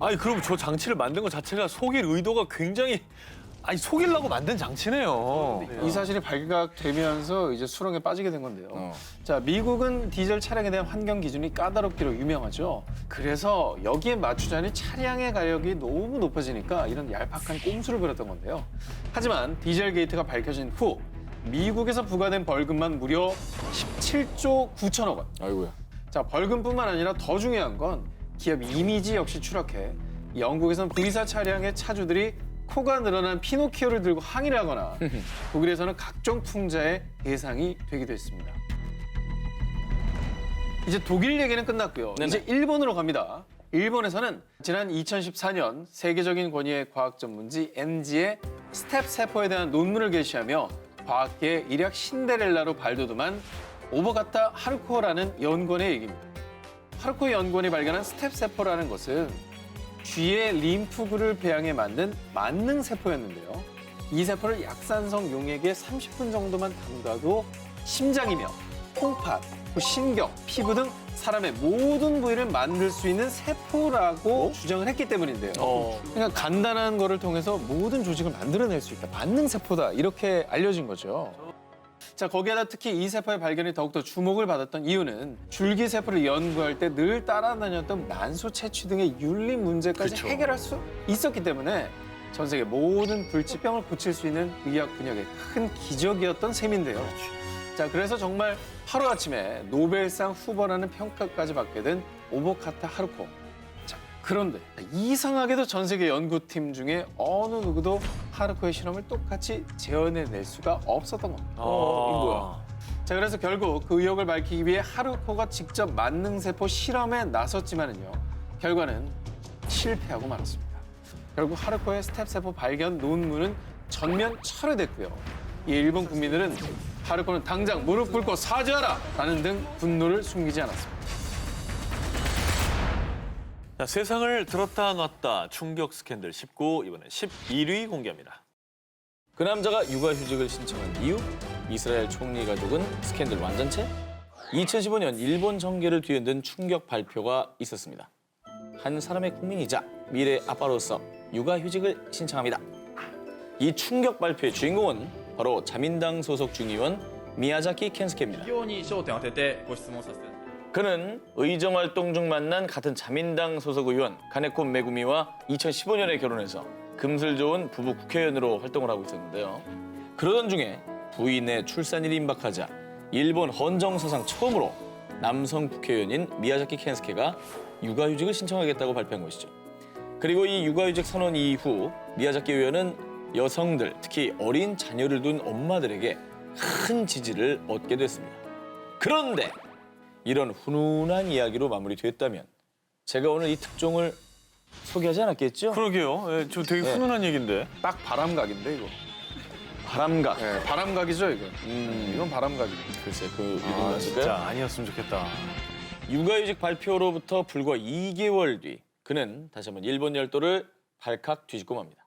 아니 그럼 저 장치를 만든 것 자체가 속일 의도가 굉장히 속이려고 만든 장치네요. 이 사실이 발각되면서 이제 수렁에 빠지게 된 건데요. 자, 미국은 디젤 차량에 대한 환경 기준이 까다롭기로 유명하죠. 그래서 여기에 맞추자니 차량의 가격이 너무 높아지니까 이런 얄팍한 꼼수를 부렸던 건데요. 하지만 디젤 게이트가 밝혀진 후 미국에서 부과된 벌금만 무려 17조 9천억 원. 아이고야. 자, 벌금뿐만 아니라 더 중요한 건 기업 이미지 역시 추락해 영국에서는 V사 차량의 차주들이 코가 늘어난 피노키오를 들고 항의를 하거나 독일에서는 각종 풍자의 대상이 되기도 했습니다. 이제 독일 얘기는 끝났고요. 네네. 이제 일본으로 갑니다. 일본에서는 지난 2014년 세계적인 권위의 과학 전문지 MG의 스텝 세포에 대한 논문을 게시하며 과학계의 일약 신데렐라로 발돋움한 오버가타 하루코라는 연구원의 얘기입니다. 하루코 연구원이 발견한 스텝 세포라는 것은 쥐의 림프구를 배양해 만든 만능 세포였는데요. 이 세포를 약산성 용액에 30분 정도만 담가도 심장이며 콩팥, 신경, 피부 등 사람의 모든 부위를 만들 수 있는 세포라고 주장을 했기 때문인데요. 그러니까 간단한 거를 통해서 모든 조직을 만들어낼 수 있다. 만능 세포다. 이렇게 알려진 거죠. 자, 거기에다 특히 이 세포의 발견이 더욱더 주목을 받았던 이유는 줄기세포를 연구할 때 늘 따라다녔던 만소 채취 등의 윤리 문제까지 해결할 수 있었기 때문에 전 세계 모든 불치병을 고칠 수 있는 의학 분야의 큰 기적이었던 셈인데요. 자, 그래서 정말 하루아침에 노벨상 후보라는 평가까지 받게 된 오버가타 하루코. 자, 그런데 이상하게도 전 세계 연구팀 중에 어느 누구도 하루코의 실험을 똑같이 재현해낼 수가 없었던 겁니다. 뭐야? 자, 그래서 결국 그 의혹을 밝히기 위해 하루코가 직접 만능세포 실험에 나섰지만은요, 결과는 실패하고 말았습니다. 결국 하루코의 스텝세포 발견 논문은 전면 철회됐고요. 이 일본 국민들은 하루코는 당장 무릎 꿇고 사죄하라! 라는 등 분노를 숨기지 않았습니다. 자, 세상을 들었다 놨다 충격 스캔들 19, 이번엔 11위 공개합니다. 그 남자가 육아휴직을 신청한 이유? 이스라엘 총리 가족은 스캔들 완전체? 2015년 일본 정계를 뒤흔든 충격 발표가 있었습니다. 한 사람의 국민이자 미래 아빠로서 육아휴직을 신청합니다. 이 충격 발표의 주인공은 바로 자민당 소속 중의원 미야자키 켄스케입니다. 그는 의정활동 중 만난 같은 자민당 소속 의원 가네코 메구미와 2015년에 결혼해서 금슬 좋은 부부 국회의원으로 활동을 하고 있었는데요. 그러던 중에 부인의 출산일이 임박하자 일본 헌정사상 처음으로 남성 국회의원인 미야자키 켄스케가 육아휴직을 신청하겠다고 발표한 것이죠. 그리고 이 육아휴직 선언 이후 미야자키 의원은 여성들, 특히 어린 자녀를 둔 엄마들에게 큰 지지를 얻게 됐습니다. 그런데 이런 훈훈한 이야기로 마무리됐다면 제가 오늘 이 특종을 소개하지 않았겠죠? 그러게요. 예, 저 되게 훈훈한 얘기인데. 딱 바람각인데 이거. 바람각. 네, 바람각이죠 이거. 이건 바람각이에요. 글쎄 그 아, 이름은 진짜 아니었으면 좋겠다. 육아휴직 발표로부터 불과 2개월 뒤 그는 다시 한번 일본 열도를 발칵 뒤집고 맙니다.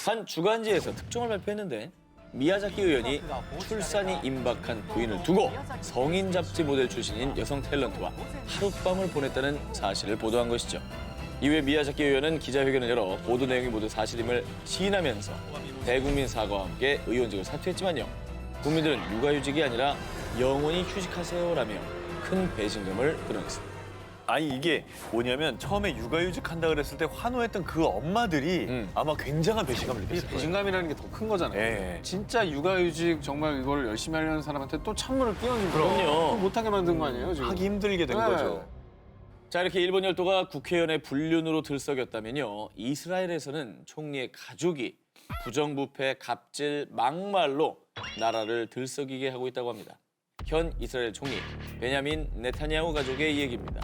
한 주간지에서 특종을 발표했는데 미야자키 의원이 출산이 임박한 부인을 두고 성인 잡지 모델 출신인 여성 탤런트와 하룻밤을 보냈다는 사실을 보도한 것이죠. 이후에 미야자키 의원은 기자회견을 열어 보도 내용이 모두 사실임을 시인하면서 대국민 사과와 함께 의원직을 사퇴했지만요. 국민들은 육아휴직이 아니라 영원히 휴직하세요라며 큰 배신감을 드러냈습니다. 아니 이게 뭐냐면 처음에 육아휴직 한다 그랬을 때 환호했던 그 엄마들이 아마 굉장한 배신감을 느꼈을 거예요. 배신감이라는 게 더 큰 거잖아요. 예. 진짜 육아휴직 정말 이걸 열심히 하려는 사람한테 또 찬물을 끼얹은 그럼요. 그럼 못하게 만든 거 아니에요 지금? 하기 힘들게 된 네. 거죠. 자, 이렇게 일본 열도가 국회의원의 불륜으로 들썩였다면요. 이스라엘에서는 총리의 가족이 부정부패, 갑질, 막말로 나라를 들썩이게 하고 있다고 합니다. 현 이스라엘 총리 베냐민 네타냐후 가족의 얘기입니다.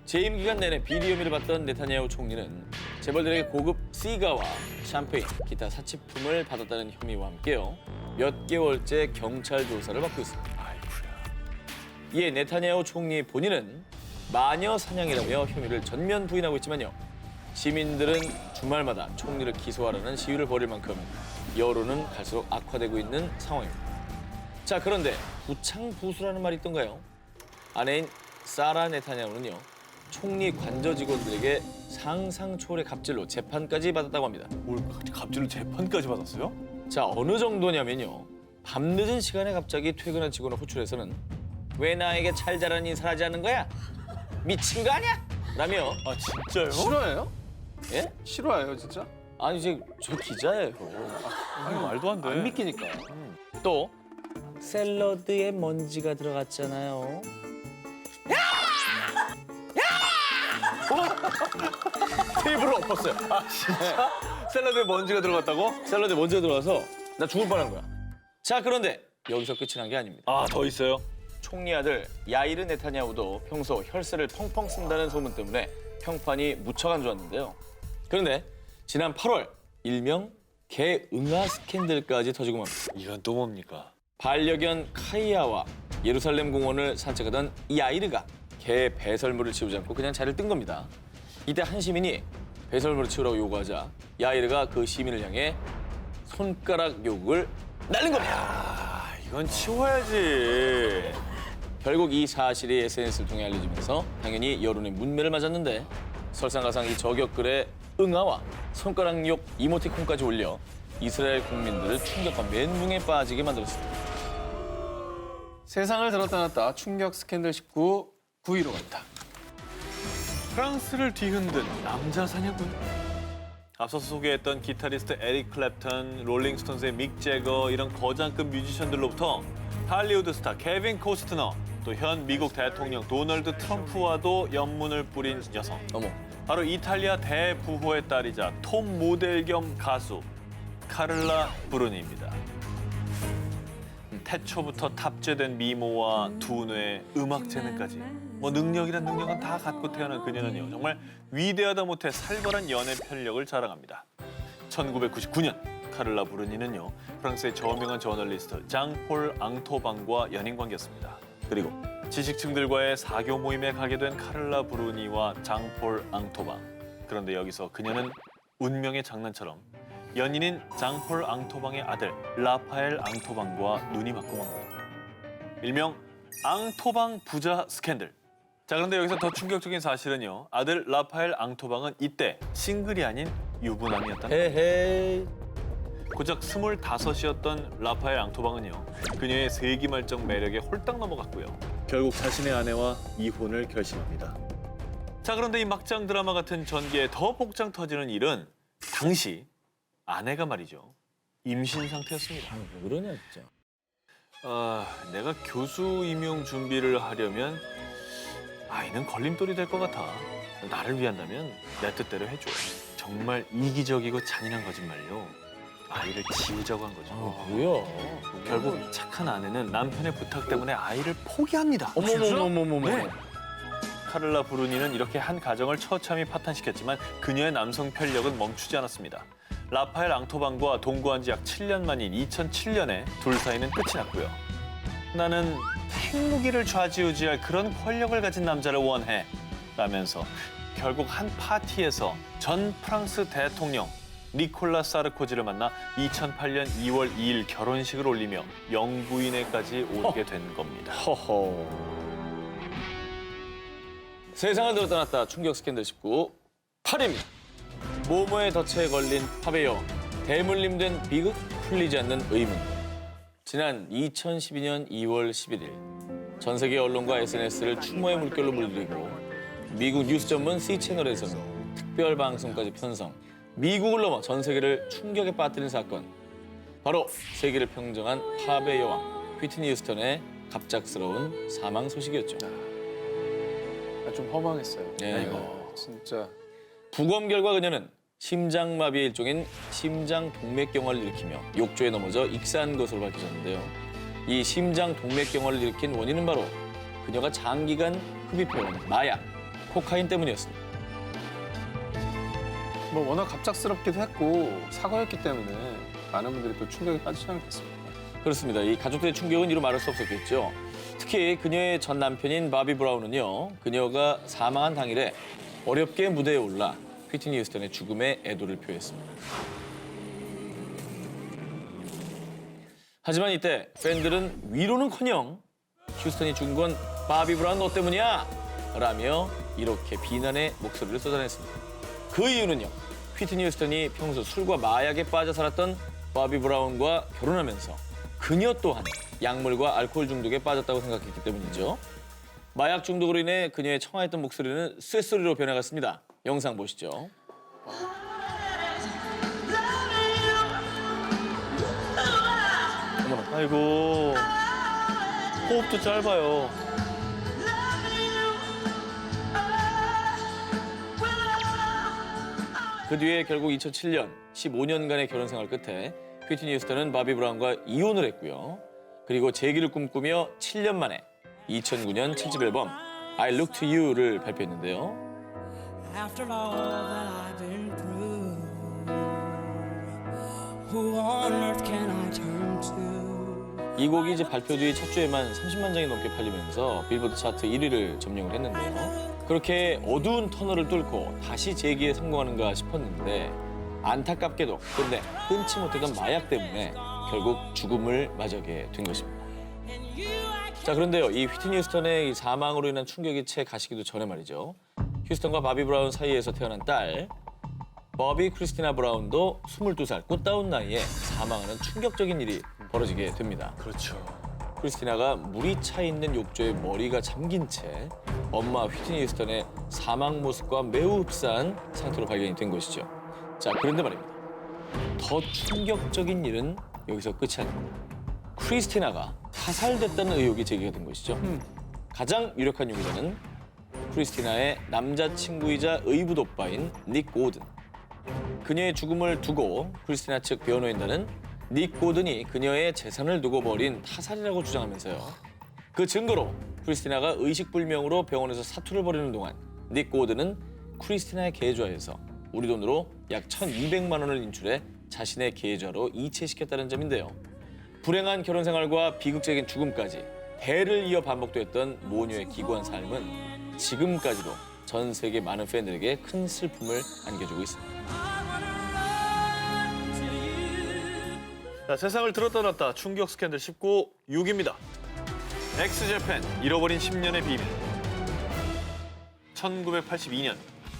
재임 기간 내내 비리 혐의를 받던 네타냐후 총리는 재벌들에게 고급 시가와 샴페인, 기타 사치품을 받았다는 혐의와 함께요. 몇 개월째 경찰 조사를 받고 있습니다. 이에 네타냐후 총리 본인은 마녀 사냥이라며 혐의를 전면 부인하고 있지만요. 시민들은 주말마다 총리를 기소하라는 시위를 벌일 만큼 여론은 갈수록 악화되고 있는 상황입니다. 자, 그런데 부창부수라는 말이 있던가요? 아내인 사라 네타냐후는요. 총리 관저 직원들에게 상상 초월의 갑질로 재판까지 받았다고 합니다. 뭘 갑질로 재판까지 받았어요? 자, 어느 정도냐면요. 밤늦은 시간에 갑자기 퇴근한 직원을 호출해서는 왜 나에게 찰자라는 인사를 하지 않는 거야? 미친 거 아니야? 라며 아 진짜요? 싫어해요? 예? 싫어해요 진짜? 아니 저 기자예요. 아니 말도 안 돼. 안 믿기니까. 또 샐러드에 먼지가 들어갔잖아요. 테이블을 엎었어요. 아 진짜? 샐러드에 먼지가 들어갔다고? 샐러드에 먼지가 들어가서 나 죽을 뻔한 거야. 자, 그런데 여기서 끝이 난 게 아닙니다. 아 더 있어요? 총리 아들 야이르 네타냐후도 평소 혈세를 펑펑 쓴다는 소문 때문에 평판이 무척 안 좋았는데요. 그런데 지난 8월 일명 개응아 스캔들까지 터지고 맙니다. 이건 또 뭡니까? 반려견 카이아와 예루살렘 공원을 산책하던 이 아이르가 개 배설물을 치우지 않고 그냥 자리를 뜬 겁니다. 이때 한 시민이 배설물을 치우라고 요구하자 야이르가 그 시민을 향해 손가락 요구를 날린 겁니다. 아 이건 치워야지. 결국 이 사실이 SNS를 통해 알려지면서 당연히 여론의 문매를 맞았는데 설상가상 이 저격글에 응아와 손가락 욕 이모티콘까지 올려 이스라엘 국민들을 충격과 멘붕에 빠지게 만들었습니다. 세상을 들었다 놨다 충격 스캔들 19 9위로 갔다. 프랑스를 뒤흔든 남자 사냥꾼. 앞서서 소개했던 기타리스트 에릭 클랩턴, 롤링스톤스의 믹 제거 이런 거장급 뮤지션들로부터 할리우드 스타 케빈 코스트너, 또 현 미국 대통령 도널드 트럼프와도 연문을 뿌린 여성. 어머. 바로 이탈리아 대부호의 딸이자 톱 모델 겸 가수 카를라 브루니입니다. 태초부터 탑재된 미모와 두뇌, 음악 재능까지 뭐 능력이란 능력은 다 갖고 태어난 그녀는요. 정말 위대하다 못해 살벌한 연애 편력을 자랑합니다. 1999년 카를라 브루니는요. 프랑스의 저명한 저널리스트 장폴 앙토방과 연인관계였습니다. 그리고 지식층들과의 사교 모임에 가게 된 카를라 브루니와 장폴 앙토방. 그런데 여기서 그녀는 운명의 장난처럼 연인인 장폴 앙토방의 아들 라파엘 앙토방과 눈이 맞고 만 겁니다. 일명 앙토방 부자 스캔들. 자, 그런데 여기서 더 충격적인 사실은요. 아들 라파엘 앙토방은 이때 싱글이 아닌 유부남이었다는 거예요. 헤헤이. 고작 25이었던 라파엘 앙토방은요. 그녀의 세기말적 매력에 홀딱 넘어갔고요. 결국 자신의 아내와 이혼을 결심합니다. 자, 그런데 이 막장 드라마 같은 전개에 더 복장 터지는 일은 당시 아내가 말이죠. 임신 상태였습니다. 왜 그러냐 진짜. 내가 교수 임용 준비를 하려면 아이는 걸림돌이 될 것 같아. 나를 위한다면 내 뜻대로 해줘. 정말 이기적이고 잔인한 거짓말로 아이를 지우자고 한 거죠. 뭐야? 결국 착한 아내는 남편의 부탁 때문에 아이를 포기합니다. 어머머머머머. 네. 카를라 브루니는 이렇게 한 가정을 처참히 파탄시켰지만 그녀의 남성 편력은 멈추지 않았습니다. 라파엘 앙토방과 동거한 지 약 7년 만인 2007년에 둘 사이는 끝이 났고요. 나는 핵무기를 좌지우지할 그런 권력을 가진 남자를 원해 라면서 결국 한 파티에서 전 프랑스 대통령 니콜라 사르코지를 만나 2008년 2월 2일 결혼식을 올리며 영부인회까지 오게 된 겁니다. 허허. 세상을 들어 떠났다 충격 스캔들 19 8입니다. 모모의 덫에 걸린 팝의 여왕, 대물림된 비극, 풀리지 않는 의문. 지난 2012년 2월 11일 전 세계 언론과 SNS를 추모의 물결로 물들이고 미국 뉴스 전문 C채널에서는 특별 방송까지 편성, 미국을 넘어 전 세계를 충격에 빠뜨린 사건. 바로 세계를 평정한 팝의 여왕 휘트니 휴스턴의 갑작스러운 사망 소식이었죠. 좀 허망했어요. 네. 진짜. 부검 결과 그녀는 심장마비의 일종인 심장동맥경화를 일으키며 욕조에 넘어져 익사한 것으로 밝혀졌는데요. 이 심장동맥경화를 일으킨 원인은 바로 그녀가 장기간 흡입해온 마약, 코카인 때문이었습니다. 뭐 워낙 갑작스럽기도 했고 사과였기 때문에 많은 분들이 또 충격에 빠지지 않겠습니까? 그렇습니다. 이 가족들의 충격은 이루 말할 수 없었겠죠. 특히 그녀의 전 남편인 바비 브라운은요. 그녀가 사망한 당일에 어렵게 무대에 올라 휘트니 휴스턴의 죽음에 애도를 표했습니다. 하지만 이때 팬들은 위로는커녕 휴스턴이 죽은 건 바비 브라운 너 때문이야! 라며 이렇게 비난의 목소리를 쏟아냈습니다. 그 이유는요. 휘트니 휴스턴이 평소 술과 마약에 빠져 살았던 바비 브라운과 결혼하면서 그녀 또한 약물과 알코올 중독에 빠졌다고 생각했기 때문이죠. 마약 중독으로 인해 그녀의 청아했던 목소리는 쇳소리로 변해갔습니다. 영상 보시죠. 어머나. 아이고, 호흡도 짧아요. 그 뒤에 결국 2007년 15년간의 결혼 생활 끝에 휘트니 휴스턴은 바비 브라운과 이혼을 했고요. 그리고 재기를 꿈꾸며 7년 만에 2009년 7집 앨범 I Look to You를 발표했는데요. After all that I've been through, who on earth can I turn to? 이 곡이 이제 발표 뒤 첫 주에만 30만 장이 넘게 팔리면서 빌보드 차트 1위를 점령을 했는데요. 그렇게 어두운 터널을 뚫고 다시 재기에 성공하는가 싶었는데 안타깝게도 근데 끊지 못했던 마약 때문에 결국 죽음을 맞이하게 된 것입니다. 자, 그런데요. 이 휘트니 휴스턴의 이 사망으로 인한 충격이 채 가시기도 전에 말이죠. 휴스턴과 바비 브라운 사이에서 태어난 딸 버비 크리스티나 브라운도 22살 꽃다운 나이에 사망하는 충격적인 일이 벌어지게 됩니다. 그렇죠. 크리스티나가 물이 차 있는 욕조에 머리가 잠긴 채 엄마 휘트니 휴스턴의 사망 모습과 매우 흡사한 상태로 발견이 된 것이죠. 자, 그런데 말입니다. 더 충격적인 일은 여기서 끝이 아닙니다. 크리스티나가 타살됐다는 의혹이 제기가 된 것이죠. 가장 유력한 용의자는 크리스티나의 남자친구이자 의붓 오빠인 닉 고든. 그녀의 죽음을 두고 크리스티나 측 변호인단은 닉 고든이 그녀의 재산을 두고 벌인 타살이라고 주장하면서요. 그 증거로 크리스티나가 의식불명으로 병원에서 사투를 벌이는 동안 닉 고든은 크리스티나의 계좌에서 우리 돈으로 약 1,200만 원을 인출해 자신의 계좌로 이체시켰다는 점인데요. 불행한 결혼 생활과 비극적인 죽음까지 대를 이어 반복됐던 모녀의 기구한 삶은 지금까지도 전 세계 많은 팬들에게 큰 슬픔을 안겨주고 있습니다. 자, 세상을 들어떠났다 충격 스캔들 19 6입니다. 엑스제팬 잃어버린 10년의 비밀. 1982년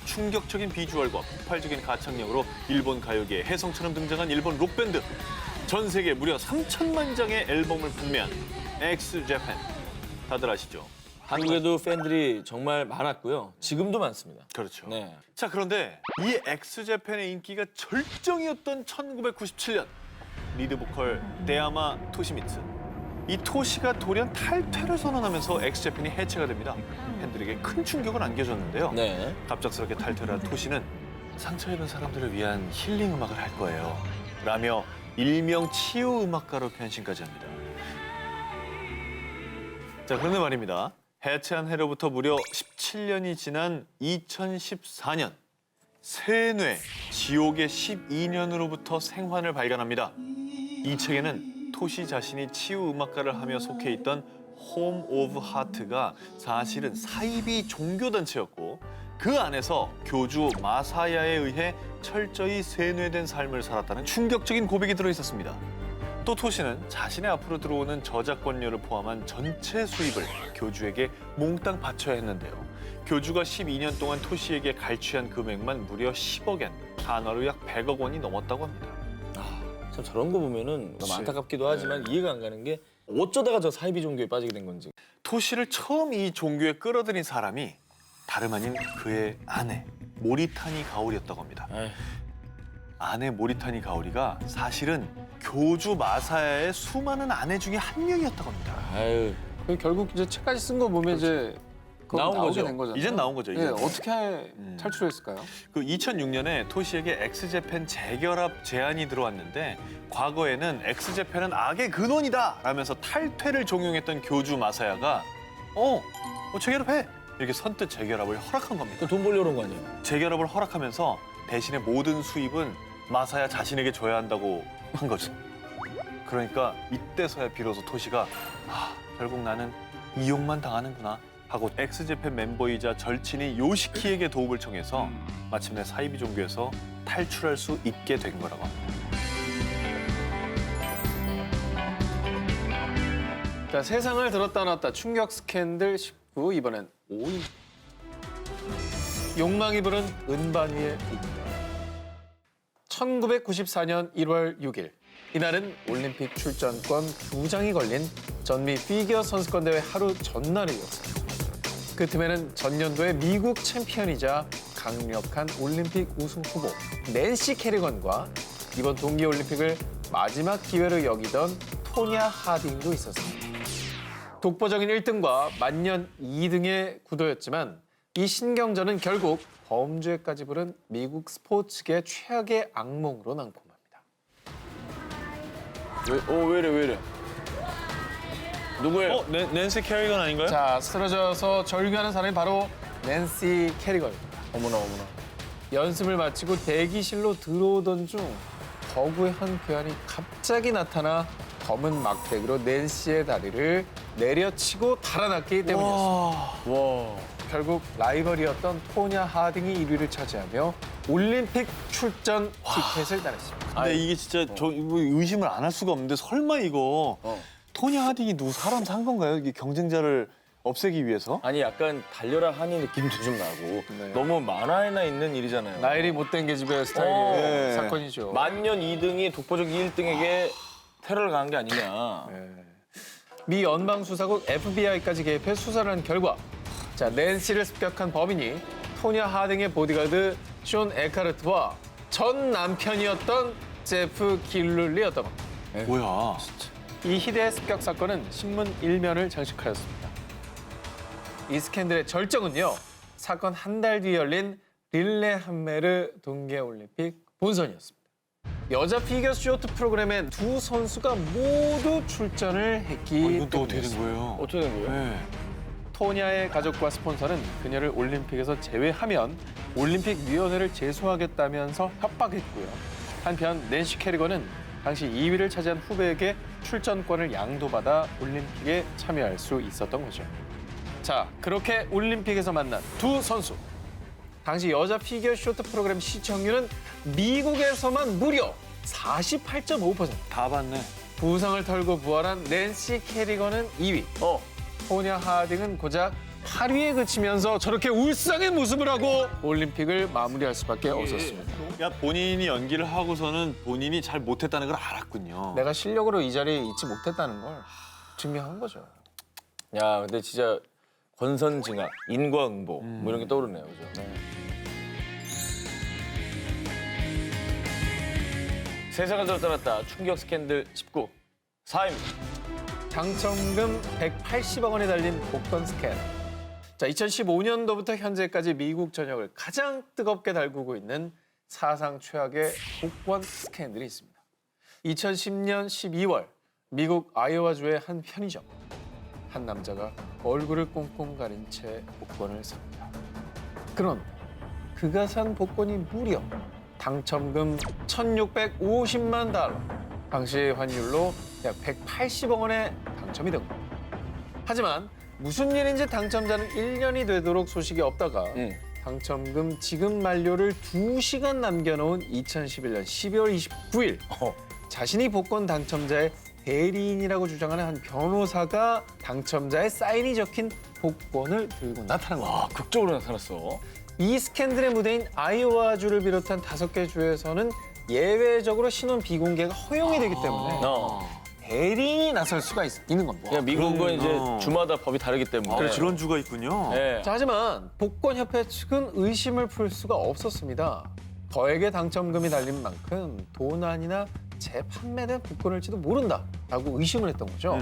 충격적인 비주얼과 폭발적인 가창력으로 일본 가요계에 혜성처럼 등장한 일본 록밴드. 전 세계 무려 3천만 장의 앨범을 판매한 엑스제팬. 다들 아시죠? 한국에도 팬들이 정말 많았고요. 지금도 많습니다. 그렇죠. 네. 자, 그런데 이 엑스제팬의 인기가 절정이었던 1997년 리드 보컬 데야마 토시미츠. 이 토시가 돌연 탈퇴를 선언하면서 엑스제팬이 해체가 됩니다. 팬들에게 큰 충격을 안겨줬는데요. 네. 갑작스럽게 탈퇴를 한 토시는 상처 입은 사람들을 위한 힐링 음악을 할 거예요. 라며 일명 치유 음악가로 변신까지 합니다. 자, 그런데 말입니다. 해체한 해로부터 무려 17년이 지난 2014년 세뇌, 지옥의 12년으로부터 생환을 발견합니다. 이 책에는 토시 자신이 치유 음악가를 하며 속해 있던 홈 오브 하트가 사실은 사이비 종교단체였고 그 안에서 교주 마사야에 의해 철저히 세뇌된 삶을 살았다는 충격적인 고백이 들어있었습니다. 또 토시는 자신의 앞으로 들어오는 저작권료를 포함한 전체 수입을 교주에게 몽땅 바쳐야 했는데요. 교주가 12년 동안 토시에게 갈취한 금액만 무려 10억엔, 단화로 약 100억 원이 넘었다고 합니다. 참 저런 거 보면은 너무 안타깝기도 하지만 이해가 안 가는 게 어쩌다가 저 사이비 종교에 빠지게 된 건지. 토시를 처음 이 종교에 끌어들인 사람이 다름 아닌 그의 아내 모리타니 가오리였다고 합니다. 에이. 아내 모리타니 가오리가 사실은 교주 마사야의 수많은 아내 중에 한 명이었다고 합니다. 아유, 결국 이제 책까지 쓴 거 보면 이제 그거 나온 나오게 거죠. 된 거잖아요. 이젠 나온 거죠. 예, 이제. 어떻게 탈출했을까요? 그 2006년에 토시에게 엑스제팬 재결합 제안이 들어왔는데 과거에는 엑스제팬은 악의 근원이다 라면서 탈퇴를 종용했던 교주 마사야가 재결합해 이렇게 선뜻 재결합을 허락한 겁니다. 돈 벌려는 거 아니에요? 재결합을 허락하면서 대신에 모든 수입은 마사야 자신에게 줘야 한다고 한 거죠. 그러니까 이때서야 비로소 토시가 결국 나는 이용만 당하는구나 하고 엑스제팬 멤버이자 절친이 요시키에게 도움을 청해서 마침내 사이비 종교에서 탈출할 수 있게 된 거라고 합니다. 자, 세상을 들었다 놨다 충격 스캔들 19, 이번엔 5위. 욕망이 부른 은반 위의 우승. 1994년 1월 6일. 이날은 올림픽 출전권 2장이 걸린 전미 피겨 선수권 대회 하루 전날이었습니다. 그 틈에는 전년도의 미국 챔피언이자 강력한 올림픽 우승 후보 낸시 캐리건과 이번 동계올림픽을 마지막 기회로 여기던 토냐 하딩도 있었습니다. 독보적인 1등과 만년 2등의 구도였지만 이 신경전은 결국 범죄까지 부른 미국 스포츠계 최악의 악몽으로 난공합니다. 왜 이래? 누구예요? 낸시 캐리건 아닌가요? 자, 쓰러져서 절규하는 사람이 바로 낸시 캐리건입니다. 어머나. 연습을 마치고 대기실로 들어오던 중 거구한 괴한이 갑자기 나타나 검은 막대기로 낸시의 다리를 내려치고 달아났기 때문이었습니다. 와. 결국 라이벌이었던 토냐 하딩이 1위를 차지하며 올림픽 출전 티켓을 따냈습니다. 근데 이게 진짜 저 이거 의심을 안 할 수가 없는데 설마 이거 토니 하딩이 누구 사람 산 건가요? 이게 경쟁자를 없애기 위해서? 아니 약간 달려라 하니 느낌도 좀 나고 네. 너무 만화에나 있는 일이잖아요. 나일이 못된 계집애 스타일의 네. 사건이죠. 만년 2등이 독보적 1등에게 테러를 가한 게 아니냐. 미 연방수사국 FBI까지 개입해 수사를 한 결과 자, 낸시를 습격한 범인이 토냐 하딩의 보디가드 존 에카르트와 전 남편이었던 제프 길룰리였던 겁니다. 뭐야? 이 희대의 습격 사건은 신문 1면을 장식하였습니다. 이 스캔들의 절정은요. 사건 한 달 뒤 열린 릴레하메르 동계올림픽 본선이었습니다. 여자 피겨 쇼트 프로그램에 두 선수가 모두 출전을 했기 이건 또 어떻게 된 때문이었습니다. 거예요? 어떻게 된 거예요? 네. 토냐의 가족과 스폰서는 그녀를 올림픽에서 제외하면 올림픽 위원회를 제소하겠다면서 협박했고요. 한편 낸시 캐리건은 당시 2위를 차지한 후배에게 출전권을 양도받아 올림픽에 참여할 수 있었던 거죠. 자, 그렇게 올림픽에서 만난 두 선수. 당시 여자 피겨 쇼트 프로그램 시청률은 미국에서만 무려 48.5%. 다 봤네. 부상을 털고 부활한 낸시 캐리건은 2위. 토냐 하딩은 고작 8위에 그치면서 저렇게 울상의 모습을 하고 올림픽을 마무리할 수밖에 없었습니다. 야, 본인이 연기를 하고서는 본인이 잘 못했다는 걸 알았군요. 내가 실력으로 이 자리에 있지 못했다는 걸 증명한 거죠. 야, 근데 진짜 권선징악, 인과응보 뭐 이런 게 떠오르네요, 그죠? 세상을 들었다 충격 스캔들 19. 4위입니다. 당첨금 180억 원이 달린 복권 스캔. 자, 2015년도부터 현재까지 미국 전역을 가장 뜨겁게 달구고 있는 사상 최악의 복권 스캔들이 있습니다. 2010년 12월 미국 아이오와주의 한 편의점. 한 남자가 얼굴을 꽁꽁 가린 채 복권을 삽니다. 그런데 그가 산 복권이 무려 당첨금 1,650만 달러. 당시 환율로 약 180억 원에 당첨이 된 겁니다. 하지만 무슨 일인지 당첨자는 1년이 되도록 소식이 없다가 당첨금 지급 만료를 2시간 남겨놓은 2011년 12월 29일 자신이 복권 당첨자의 대리인이라고 주장하는 한 변호사가 당첨자의 사인이 적힌 복권을 들고 나타난 겁니다. 와, 극적으로 나타났어. 이 스캔들의 무대인 아이오와주를 비롯한 5개 주에서는 예외적으로 신원 비공개가 허용이 되기 때문에 대리인이 나설 수가 있는 겁니다. 그냥 미국은 이제 주마다 법이 다르기 때문에. 그래, 그런 주가 있군요. 네. 자, 하지만 복권협회 측은 의심을 풀 수가 없었습니다. 거액의 당첨금이 달린 만큼 도난이나 재판매된 복권일지도 모른다라고 의심을 했던 거죠.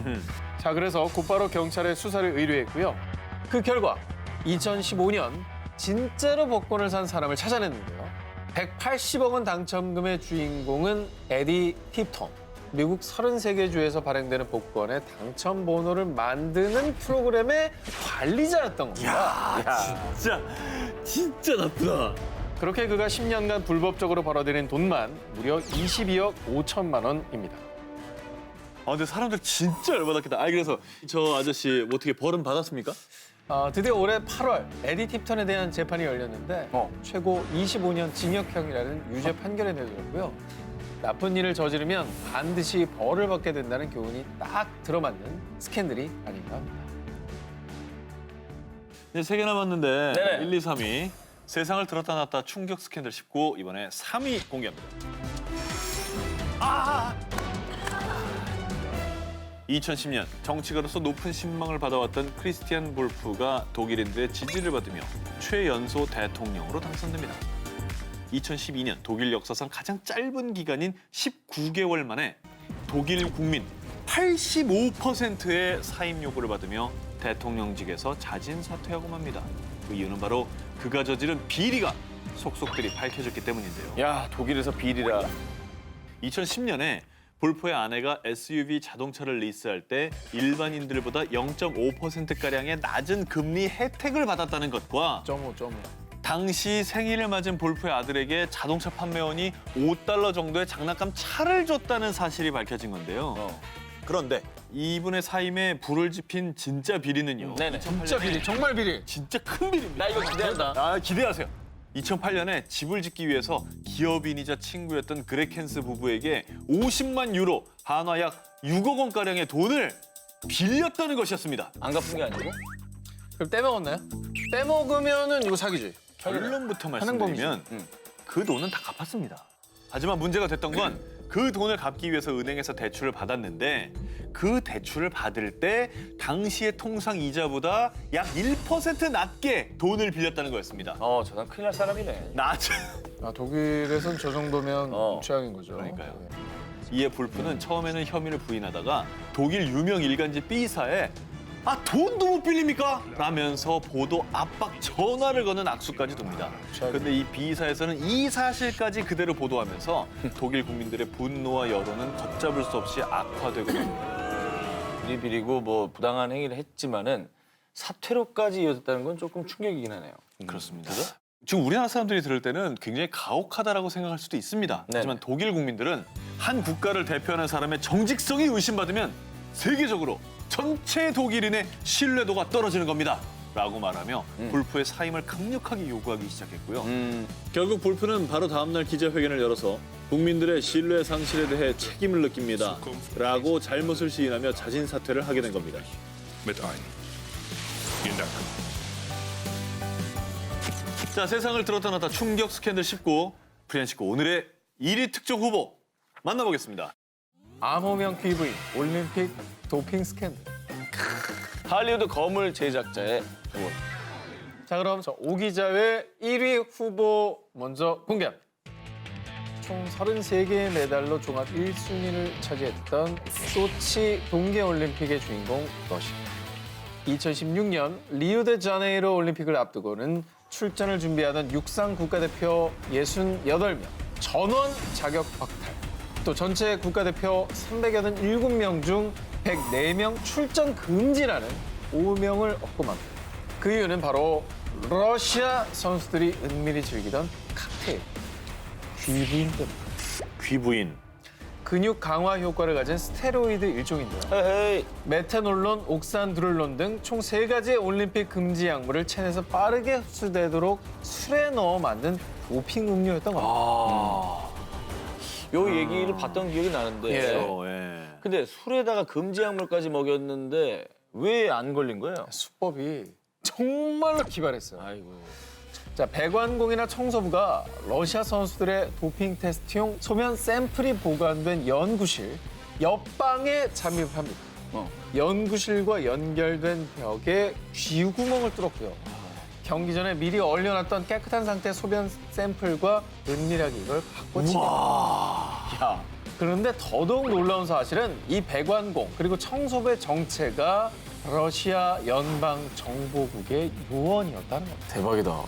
자, 그래서 곧바로 경찰에 수사를 의뢰했고요. 그 결과 2015년 진짜로 복권을 산 사람을 찾아냈는데요. 180억 원 당첨금의 주인공은 에디 팁톤. 미국 33개 주에서 발행되는 복권의 당첨 번호를 만드는 프로그램의 관리자였던 겁니다. 진짜 나쁘다. 그렇게 그가 10년간 불법적으로 벌어들인 돈만 무려 22억 5천만 원입니다. 아, 근데 사람들 진짜 열받았겠다. 아, 그래서 저 아저씨 뭐 어떻게 벌은 받았습니까? 드디어 올해 8월 에디 팁턴에 대한 재판이 열렸는데 최고 25년 징역형이라는 유죄 판결이 내렸고요. 나쁜 일을 저지르면 반드시 벌을 받게 된다는 교훈이 딱 들어맞는 스캔들이 아닌가 합니다. 이제 3개 남았는데 네네. 1, 2, 3위. 세상을 들었다 놨다 충격 스캔들 19. 이번에 3위 공개합니다. 2010년 정치가로서 높은 신망을 받아왔던 크리스티안 볼프가 독일인들의 지지를 받으며 최연소 대통령으로 당선됩니다. 2012년 독일 역사상 가장 짧은 기간인 19개월 만에 독일 국민 85%의 사임 요구를 받으며 대통령직에서 자진 사퇴하고 맙니다. 그 이유는 바로 그가 저지른 비리가 속속들이 밝혀졌기 때문인데요. 야, 독일에서 비리라. 2010년에 볼프의 아내가 SUV 자동차를 리스할 때 일반인들보다 0.5%가량의 낮은 금리 혜택을 받았다는 것과 당시 생일을 맞은 볼프의 아들에게 자동차 판매원이 $5 정도의 장난감 차를 줬다는 사실이 밝혀진 건데요. 그런데 이분의 사임에 불을 지핀 진짜 비리는요. 네네. 진짜 비리, 정말 비리. 진짜 큰 비리입니다. 나 이거 기대한다. 아, 기대하세요. 2008년에 집을 짓기 위해서 기업인이자 친구였던 그레켄스 부부에게 50만 유로, 한화 약 6억 원가량의 돈을 빌렸다는 것이었습니다. 안 갚은 게 아니고? 그럼 떼먹었나요? 떼먹으면은 이거 사기지. 결론부터 한행범이지. 말씀드리면 그 돈은 다 갚았습니다. 하지만 문제가 됐던 건 그 돈을 갚기 위해서 은행에서 대출을 받았는데 그 대출을 받을 때 당시의 통상 이자보다 약 1% 낮게 돈을 빌렸다는 거였습니다. 저 사람 큰일 날 사람이네. 낮은. 독일에선 저 정도면 최악인 거죠. 그러니까요. 이에 볼프는 처음에는 혐의를 부인하다가 독일 유명 일간지 B사에 돈도 못 빌립니까? 라면서 보도 압박 전화를 거는 악수까지 돕니다. 그런데 이 B사에서는 이 사실까지 그대로 보도하면서 독일 국민들의 분노와 여론은 걷잡을 수 없이 악화되고 맙니다. 비리고 뭐 부당한 행위를 했지만은 사퇴로까지 이어졌다는 건 조금 충격이긴 하네요. 그렇습니다. 지금 우리나라 사람들이 들을 때는 굉장히 가혹하다라고 생각할 수도 있습니다. 하지만 독일 국민들은 한 국가를 대표하는 사람의 정직성이 의심받으면 세계적으로 전체 독일인의 신뢰도가 떨어지는 겁니다. 라고 말하며 볼프의 사임을 강력하게 요구하기 시작했고요. 결국 볼프는 바로 다음 날 기자회견을 열어서 국민들의 신뢰 상실에 대해 책임을 느낍니다. 라고 잘못을 시인하며 자진 사퇴를 하게 된 겁니다. 자, 세상을 들었다 놨다 충격 스캔들 19. 프리안식구 오늘의 1위 특정 후보 만나보겠습니다. 암호명 PV 올림픽 도핑 스캔들. 할리우드 거물 제작자의 후보. 자, 그럼 저 오 기자의 1위 후보 먼저 공개합니다. 총 33개의 메달로 종합 1순위를 차지했던 소치 동계올림픽의 주인공 러시아. 2016년 리우데자네이루 올림픽을 앞두고는 출전을 준비하던 육상 국가대표 68명 전원 자격 박탈. 또 전체 국가대표 387명 중 104명 출전 금지라는 오명을 얻고 맙니다. 그 이유는 바로 러시아 선수들이 은밀히 즐기던 칵테일, 귀부인 때문입니다. 귀부인. 근육 강화 효과를 가진 스테로이드 일종인데요. 헤이. 메탄올론, 옥산드롤론 등 총 3가지의 올림픽 금지 약물을 체내에서 빠르게 흡수되도록 술에 넣어 만든 도핑 음료였던 겁니다. 요 얘기를 봤던 기억이 나는데. 예. 근데 술에다가 금지 약물까지 먹였는데 왜 안 걸린 거예요? 수법이 정말로 기발했어요. 아이고. 자, 배관공이나 청소부가 러시아 선수들의 도핑 테스트용 소변 샘플이 보관된 연구실 옆방에 잠입합니다. 연구실과 연결된 벽에 쥐구멍을 뚫었고요. 경기 전에 미리 얼려놨던 깨끗한 상태의 소변 샘플과 은밀하게 이걸 바꿔치기. 야. 그런데 더더욱 놀라운 사실은 이 배관공 그리고 청소부의 정체가 러시아 연방정보국의 요원이었다는 겁니다. 대박이다.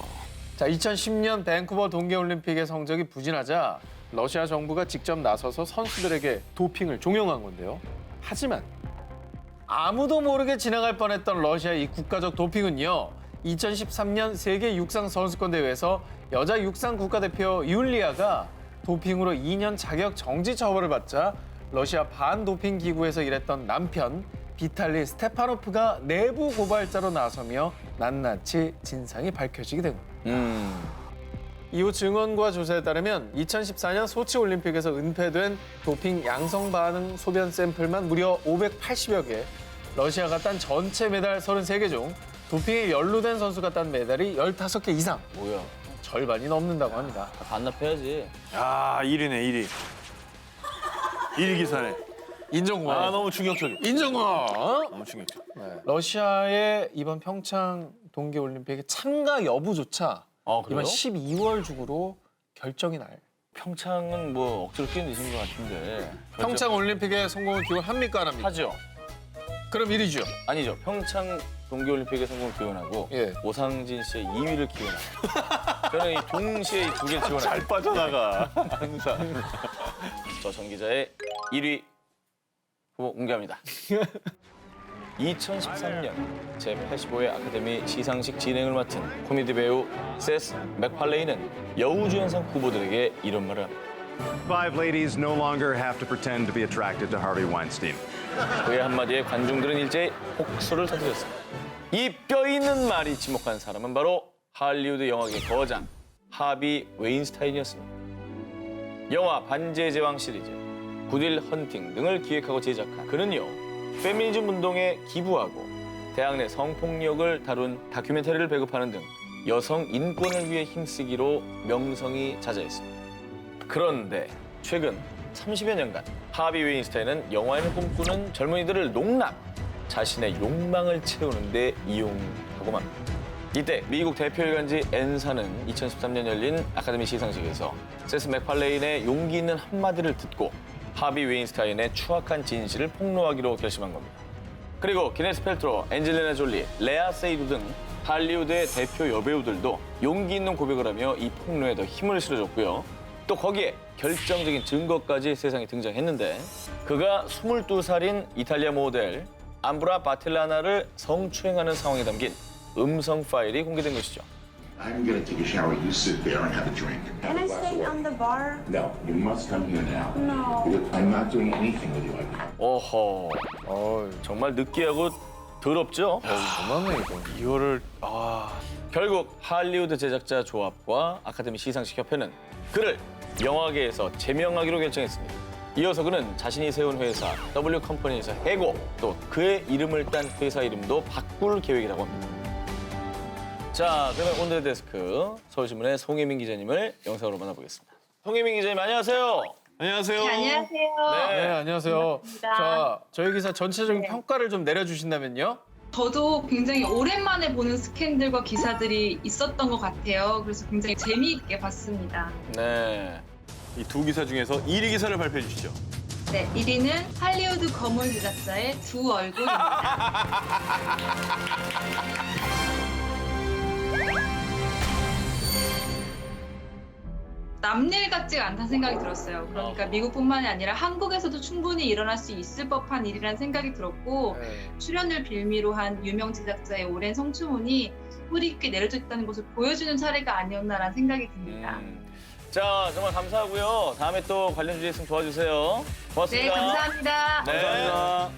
자, 2010년 밴쿠버 동계올림픽의 성적이 부진하자 러시아 정부가 직접 나서서 선수들에게 도핑을 종용한 건데요. 하지만 아무도 모르게 지나갈 뻔했던 러시아의 이 국가적 도핑은요. 2013년 세계 육상 선수권 대회에서 여자 육상 국가대표 율리아가 도핑으로 2년 자격 정지 처벌을 받자 러시아 반도핑 기구에서 일했던 남편 비탈리 스테파노프가 내부 고발자로 나서며 낱낱이 진상이 밝혀지게 된 겁니다. 이후 증언과 조사에 따르면 2014년 소치 올림픽에서 은폐된 도핑 양성 반응 소변 샘플만 무려 580여 개, 러시아가 딴 전체 메달 33개 중 도핑에 연루된 선수가 딴 메달이 15개 이상, 뭐야? 절반이 넘는다고 합니다. 반납해야지. 야, 1위네, 1위. 1위 기사네. 인정고마워. 아, 너무 충격적이야. 인정고마워. 너무 충격적. 러시아의 이번 평창 동계올림픽의 참가 여부조차 아, 그래요? 이번 12월 중으로 결정이 날. 평창은 뭐 억지로 뛰어내신 것 같은데. 평창 올림픽에 성공을 기원합니까 안 합니까? 하죠. 그럼 1위죠. 아니죠. 평창 동계올림픽의 성공을 기원하고 예. 오상진 씨의 2위를 기원하고 저는 이 동시에 이 두 개를 기원합니다. 잘 빠져나가. 항상. 저 전 기자의 1위 후보 공개합니다. 2013년 제85회 아카데미 시상식 진행을 맡은 코미디 배우 세스 맥팔레이는 여우주연상 후보들에게 이런 말을 합니다. Five ladies no longer have to pretend to be attracted to Harvey Weinstein. 그의 한마디에 관중들은 일제히 혹소를 터뜨렸습니다. 이 뼈 있는 말이 지목한 사람은 바로 할리우드 영화계 거장 하비 웨인스타인이었습니다. 영화 반지의 제왕 시리즈, 굿윌 헌팅 등을 기획하고 제작한 그는요, 페미니즘 운동에 기부하고 대학 내 성폭력을 다룬 다큐멘터리를 배급하는 등 여성 인권을 위해 힘쓰기로 명성이 자자했습니다. 그런데 최근 30여 년간 하비 웨인스타인은 영화인을 꿈꾸는 젊은이들을 농락, 자신의 욕망을 채우는 데 이용하고 맙니다. 이때 미국 대표 일간지 N사는 2013년 열린 아카데미 시상식에서 세스 맥팔레인의 용기 있는 한마디를 듣고 하비 웨인스타인의 추악한 진실을 폭로하기로 결심한 겁니다. 그리고 기네스 펠트로, 앤젤리나 졸리, 레아 세이두 등 할리우드의 대표 여배우들도 용기 있는 고백을 하며 이 폭로에 더 힘을 실어줬고요. 또 거기에 결정적인 증거까지 세상에 등장했는데 그가 22살인 이탈리아 모델 암브라 바틸라나를 성추행하는 상황이 담긴 음성 파일이 공개된 것이죠. I'm gonna take a shower. You sit there and have a drink. Can I stay on the bar? No, you must come here now. No. Because I'm not doing anything with you like that. 어허, 정말 느끼하고 더럽죠? 어마어마해 이거. 이거를 결국 할리우드 제작자 조합과 아카데미 시상식 협회는 그를 영화계에서 제명하기로 결정했습니다. 이어서 그는 자신이 세운 회사 W 컴퍼니에서 해고, 또 그의 이름을 딴 회사 이름도 바꿀 계획이라고 합니다. 자, 그러면 오늘의 데스크 서울신문의 송혜민 기자님을 영상으로 만나보겠습니다. 송혜민 기자님, 안녕하세요. 안녕하세요. 안녕하세요. 네, 안녕하세요. 반갑습니다. 자, 저희 기사 전체적인 평가를 좀 내려주신다면요. 저도 굉장히 오랜만에 보는 스캔들과 기사들이 있었던 것 같아요. 그래서 굉장히 재미있게 봤습니다. 네. 이 두 기사 중에서 1위 기사를 발표해 주시죠. 네, 1위는 할리우드 거물 제작자의 두 얼굴입니다. 남일 같지가 않다는 생각이 들었어요. 그러니까 미국뿐만이 아니라 한국에서도 충분히 일어날 수 있을 법한 일이라는 생각이 들었고 출연을 빌미로 한 유명 제작자의 오랜 성추문이 뿌리 깊게 내려져 있다는 것을 보여주는 사례가 아니었나라는 생각이 듭니다. 자, 정말 감사하고요. 다음에 또 관련 주제 있으면 도와주세요. 고맙습니다. 네, 감사합니다. 네. 감사합니다.